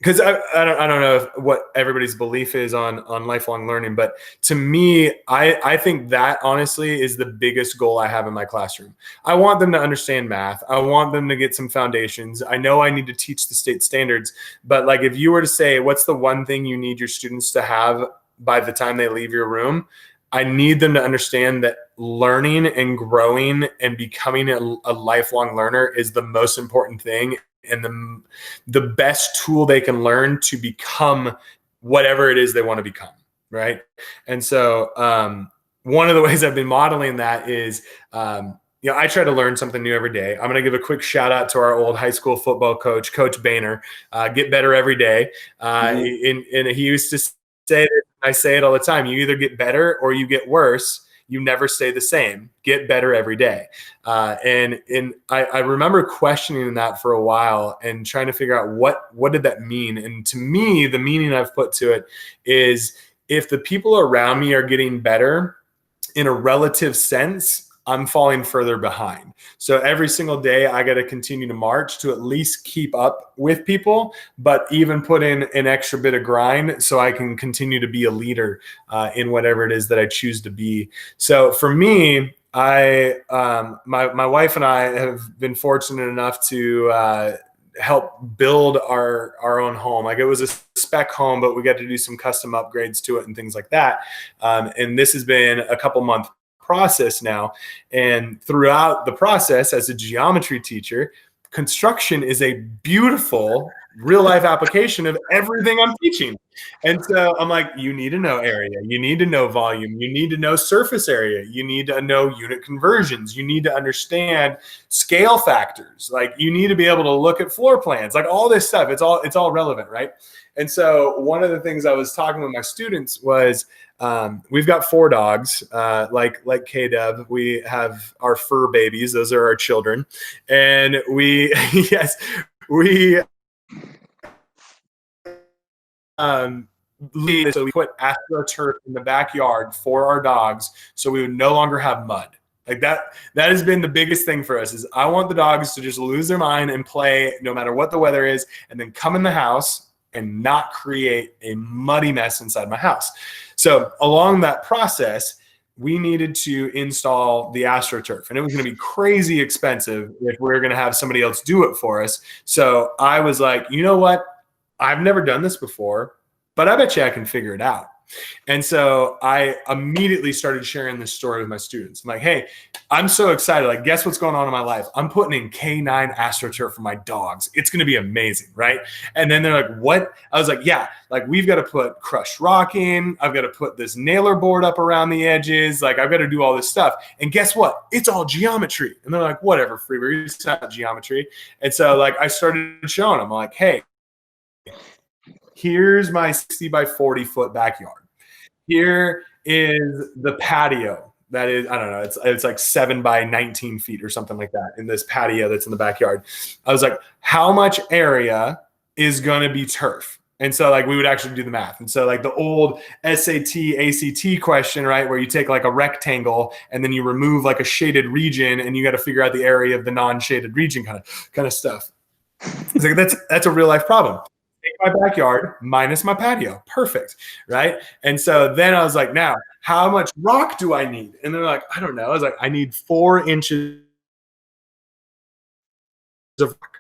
Because I don't know what everybody's belief is on lifelong learning, but to me, I think that honestly is the biggest goal I have in my classroom. I want them to understand math. I want them to get some foundations. I know I need to teach the state standards, but like, if you were to say, what's the one thing you need your students to have by the time they leave your room? I need them to understand that learning and growing and becoming a lifelong learner is the most important thing, and the best tool they can learn to become whatever it is they want to become, right? And so one of the ways I've been modeling that is, I try to learn something new every day. I'm going to give a quick shout out to our old high school football coach, Coach Boehner. Get better every day. And he used to say that, I say it all the time, you either get better or you get worse. You never stay the same. Get better every day. And I remember questioning that for a while and trying to figure out what did that mean? And to me, the meaning I've put to it is, if the people around me are getting better in a relative sense, I'm falling further behind. So every single day I got to continue to march to at least keep up with people, but even put in an extra bit of grind so I can continue to be a leader in whatever it is that I choose to be. So for me, my wife and I have been fortunate enough to help build our own home. Like, it was a spec home, but we got to do some custom upgrades to it and things like that. And this has been a couple month process now. And throughout the process, as a geometry teacher, construction is a beautiful real life application of everything I'm teaching. And so I'm like, you need to know area, you need to know volume, you need to know surface area, you need to know unit conversions, you need to understand scale factors, like you need to be able to look at floor plans, like all this stuff. It's all relevant, right? And so one of the things I was talking with my students was, we've got 4 dogs, like K-Dub. We have our fur babies. Those are our children. And we, yes, we, so we put astroturf in the backyard for our dogs, so we would no longer have mud. Like that has been the biggest thing for us, is I want the dogs to just lose their mind and play no matter what the weather is, and then come in the house and not create a muddy mess inside my house. So along that process, we needed to install the astroturf, and it was going to be crazy expensive if we were going to have somebody else do it for us. So I was like, you know what? I've never done this before, but I bet you I can figure it out. And so I immediately started sharing this story with my students. I'm like, hey, I'm so excited. Like, guess what's going on in my life? I'm putting in K9 astroturf for my dogs. It's going to be amazing, right? And then they're like, what? I was like, yeah, like we've got to put crushed rock in. I've got to put this nailer board up around the edges. Like, I've got to do all this stuff. And guess what? It's all geometry. And they're like, whatever, Freeburg, it's not geometry. And so like I started showing them, like, hey, here's my 60 by 40 foot backyard. Here is the patio that is, I don't know, it's like 7 by 19 feet or something like that in this patio that's in the backyard. I was like, how much area is going to be turf? And so like we would actually do the math. And so like the old SAT, ACT question, right, where you take like a rectangle and then you remove like a shaded region and you got to figure out the area of the non-shaded region kind of stuff. It's like that's a real life problem. Take my backyard minus my patio. Perfect. Right. And so then I was like, now, how much rock do I need? And they're like, I don't know. I was like, I need 4 inches of rock.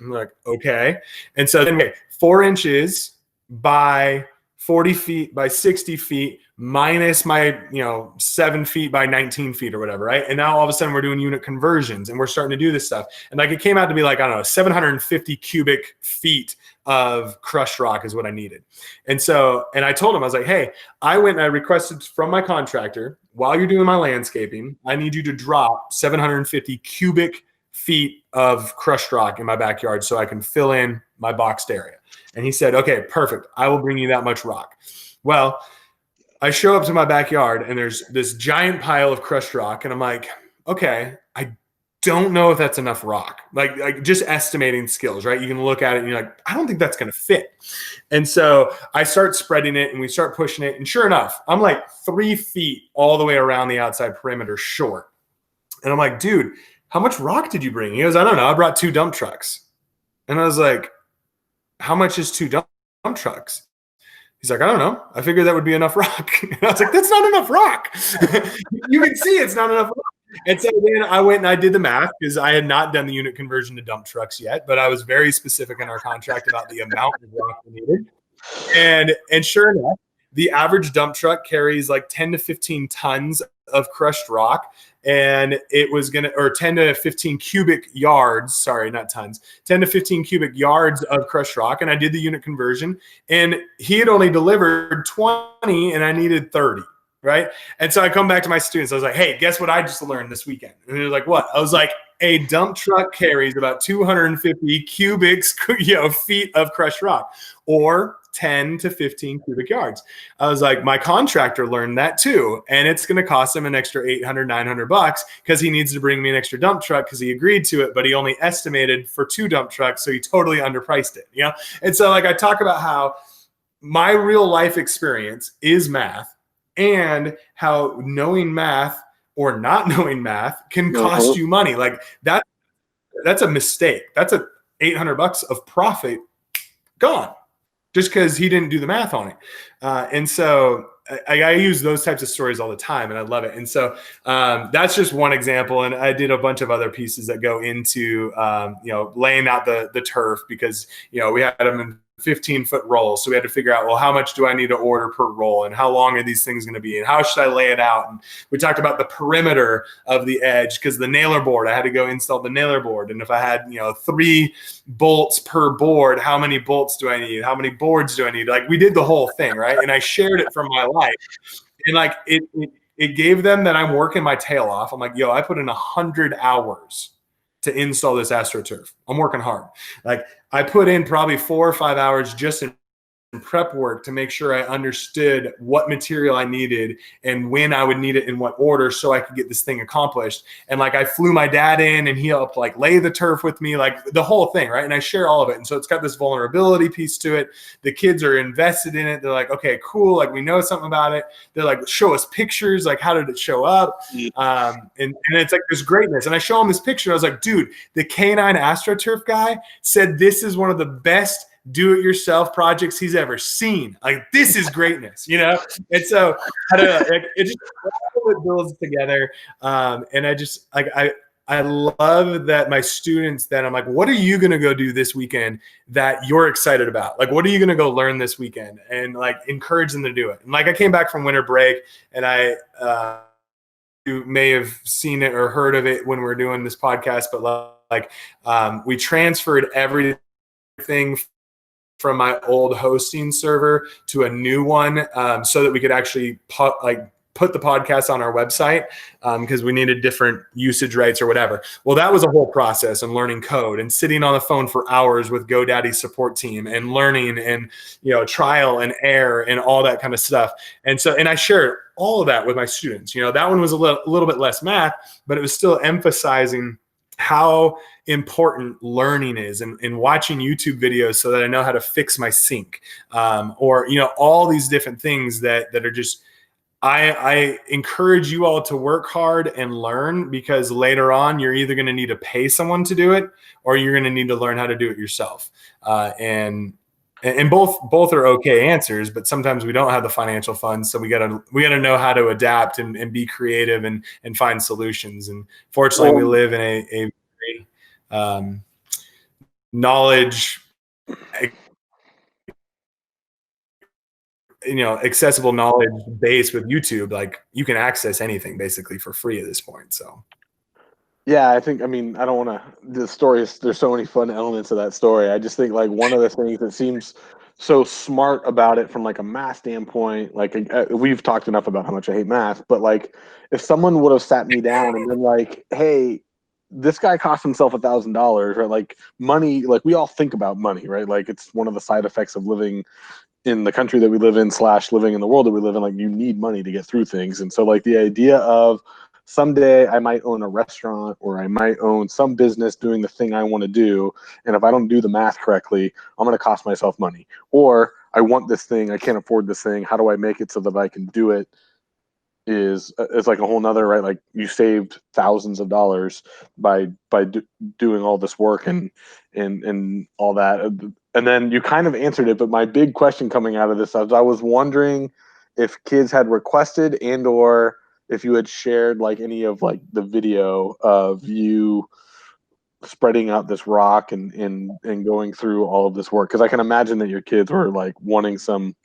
I'm like, okay. And so then 4 inches by 40 feet by 60 feet minus my, 7 feet by 19 feet or whatever, right? And now all of a sudden we're doing unit conversions and we're starting to do this stuff. And like it came out to be like, I don't know, 750 cubic feet of crushed rock is what I needed. And so, and I told him, I was like, hey, I went and I requested from my contractor, while you're doing my landscaping, I need you to drop 750 cubic feet of crushed rock in my backyard so I can fill in my boxed area. And he said, okay, perfect. I will bring you that much rock. Well, I show up to my backyard and there's this giant pile of crushed rock. And I'm like, okay, I don't know if that's enough rock. Like just estimating skills, right? You can look at it and you're like, I don't think that's going to fit. And so I start spreading it and we start pushing it. And sure enough, I'm like 3 feet all the way around the outside perimeter short. And I'm like, dude, how much rock did you bring? He goes, I don't know. I brought 2 dump trucks. And I was like, how much is 2 dump trucks? He's like, I don't know. I figured that would be enough rock. And I was like, that's not enough rock. You can see it's not enough rock. And so then I went and I did the math because I had not done the unit conversion to dump trucks yet, but I was very specific in our contract about the amount of rock we needed. And sure enough, the average dump truck carries like 10 to 15 tons of crushed rock. And it was going to, or 10 to 15 cubic yards, sorry, not tons, 10 to 15 cubic yards of crushed rock. And I did the unit conversion and he had only delivered 20 and I needed 30. Right. And so I come back to my students. I was like, hey, guess what I just learned this weekend? And they're like, what? I was like, a dump truck carries about 250 cubic feet of crushed rock, or 10 to 15 cubic yards. I was like, my contractor learned that too. And it's going to cost him an extra $800, $900 because he needs to bring me an extra dump truck because he agreed to it, but he only estimated for 2 dump trucks. So he totally underpriced it, And so like I talk about how my real life experience is math and how knowing math or not knowing math can cost you money. Like that's a mistake. That's a $800 of profit gone just because he didn't do the math on it. And so I use those types of stories all the time and I love it. And so that's just one example. And I did a bunch of other pieces that go into, laying out the turf because, we had them in 15-foot rolls. So we had to figure out, well, how much do I need to order per roll and how long are these things going to be and how should I lay it out? And we talked about the perimeter of the edge because the nailer board, I had to go install the nailer board. And if I had, 3 bolts per board, how many bolts do I need? How many boards do I need? Like we did the whole thing, right? And I shared it from my life. And like it gave them that I'm working my tail off. I'm like, yo, I put in 100 hours to install this astroturf. I'm working hard. Like I put in probably 4 or 5 hours just in prep work to make sure I understood what material I needed and when I would need it in what order so I could get this thing accomplished. And like I flew my dad in and he helped like lay the turf with me, like the whole thing, right? And I share all of it. And so it's got this vulnerability piece to it. The kids are invested in it. They're like, okay, cool. Like we know something about it. They're like, show us pictures. Like how did it show up? And it's like this greatness. And I show him this picture. I was like, dude, the K9 AstroTurf guy said this is one of the best do-it-yourself projects he's ever seen. Like, this is greatness, you know? And so I don't know, it just it builds together. And I love that my students, then I'm like, what are you going to go do this weekend that you're excited about? Like, what are you going to go learn this weekend? And like, encourage them to do it. And like, I came back from winter break, and you may have seen it or heard of it when we're doing this podcast, but we transferred everything from my old hosting server to a new one, so that we could actually put the podcast on our website, because we needed different usage rights or whatever. Well, that was a whole process, and learning code and sitting on the phone for hours with GoDaddy support team and learning and, you know, trial and error and all that kind of stuff. And I shared all of that with my students. You know, that one was a little bit less math, but it was still emphasizing how important learning is, and watching YouTube videos so that I know how to fix my sink, or, you know, all these different things that are just, I encourage you all to work hard and learn, because later on you're either going to need to pay someone to do it, or you're going to need to learn how to do it yourself. And both are okay answers, but sometimes we don't have the financial funds, so we gotta know how to adapt and be creative and find solutions. And fortunately, we live in a very knowledge, you know, accessible knowledge base with YouTube. Like, you can access anything basically for free at this point. So Yeah, I mean, I don't want to, the story is, there's so many fun elements of that story. I just think like one of the things that seems so smart about it from like a math standpoint, like we've talked enough about how much I hate math, but like if someone would have sat me down and been like, hey, this guy cost himself $1,000, right? Like money, like we all think about money, right? Like it's one of the side effects of living in the country that we live in / living in the world that we live in. Like you need money to get through things. And so like the idea of someday I might own a restaurant, or I might own some business doing the thing I want to do, and if I don't do the math correctly, I'm going to cost myself money. Or I want this thing, I can't afford this thing, how do I make it so that I can do it, is it's like a whole nother, right? Like you saved thousands of dollars by doing all this work and all that. And then you kind of answered it, but my big question coming out of this, I was wondering if kids had requested, and or if you had shared like any of like the video of you spreading out this rock and going through all of this work, because I can imagine that your kids were like wanting some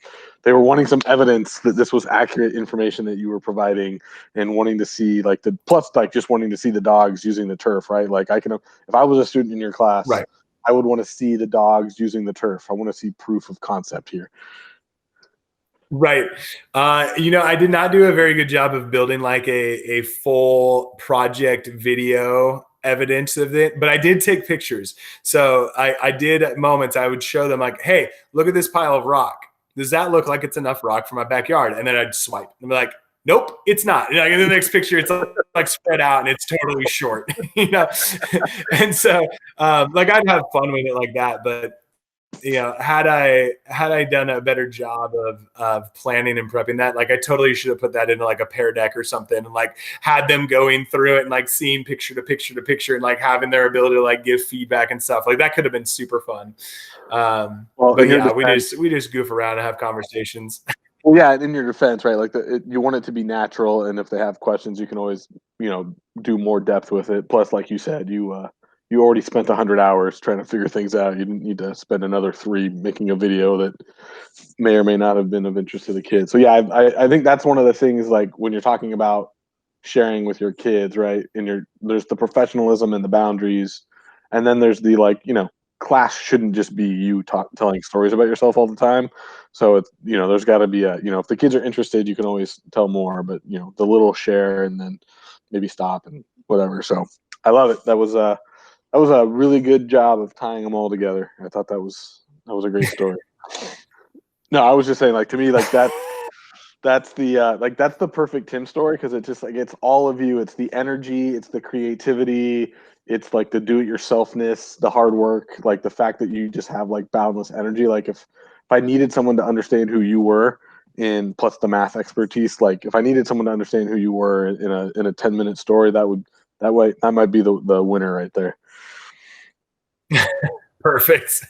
evidence that this was accurate information that you were providing, and wanting to see like plus like just wanting to see the dogs using the turf, right? Like if I was a student in your class, right. I would want to see the dogs using the turf. I want to see proof of concept here. Right. You know, I did not do a very good job of building like a full project video evidence of it, but I did take pictures. So I did at moments, I would show them like, hey, look at this pile of rock. Does that look like it's enough rock for my backyard? And then I'd swipe and be like, nope, it's not. And like in the next picture, it's like spread out and it's totally short, you know? And so like I'd have fun with it like that, but you know, had I done a better job of planning and prepping that, like I totally should have put that into like a Pear Deck or something, and like had them going through it and like seeing picture to picture to picture, and like having their ability to like give feedback and stuff. Like that could have been super fun. But yeah, we just goof around and have conversations. Well, yeah, in your defense, right? Like you want it to be natural, and if they have questions, you can always, you know, do more depth with it. Plus, like you said, you already spent 100 hours trying to figure things out. You didn't need to spend another 3 making a video that may or may not have been of interest to the kids. So yeah, I think that's one of the things, like when you're talking about sharing with your kids, right? There's the professionalism and the boundaries, and then there's the, like, you know, class shouldn't just be you telling stories about yourself all the time. So it's, you know, there's got to be a, you know, if the kids are interested, you can always tell more, but you know, the little share and then maybe stop and whatever. So I love it. That was a really good job of tying them all together. I thought that was a great story. No, I was just saying, like, to me, like that's the perfect Tim story, because it just like, it's all of you. It's the energy, it's the creativity, it's like the do-it-yourselfness, the hard work, like the fact that you just have like boundless energy. Like if I needed someone to understand who you were, and plus the math expertise, like if I needed someone to understand who you were in a 10-minute story, that might be the winner right there. Perfect.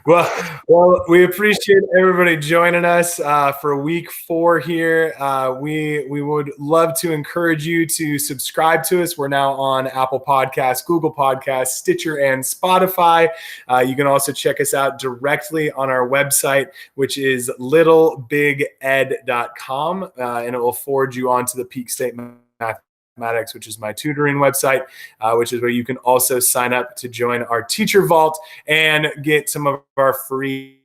well, we appreciate everybody joining us for week 4 here. We would love to encourage you to subscribe to us. We're now on Apple Podcasts, Google Podcasts, Stitcher, and Spotify. You can also check us out directly on our website, which is littlebiged.com, and it will forward you on to the Peak State Mathematics, which is my tutoring website, which is where you can also sign up to join our teacher vault and get some of our free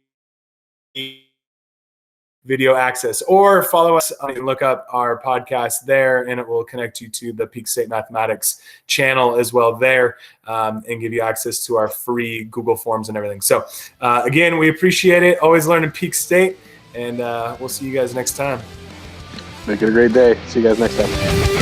video access, or follow us and look up our podcast there, and it will connect you to the Peak State Mathematics channel as well there, and give you access to our free Google Forms and everything. So again, we appreciate it. Always learning Peak State, and we'll see you guys next time. Make it a great day. See you guys next time.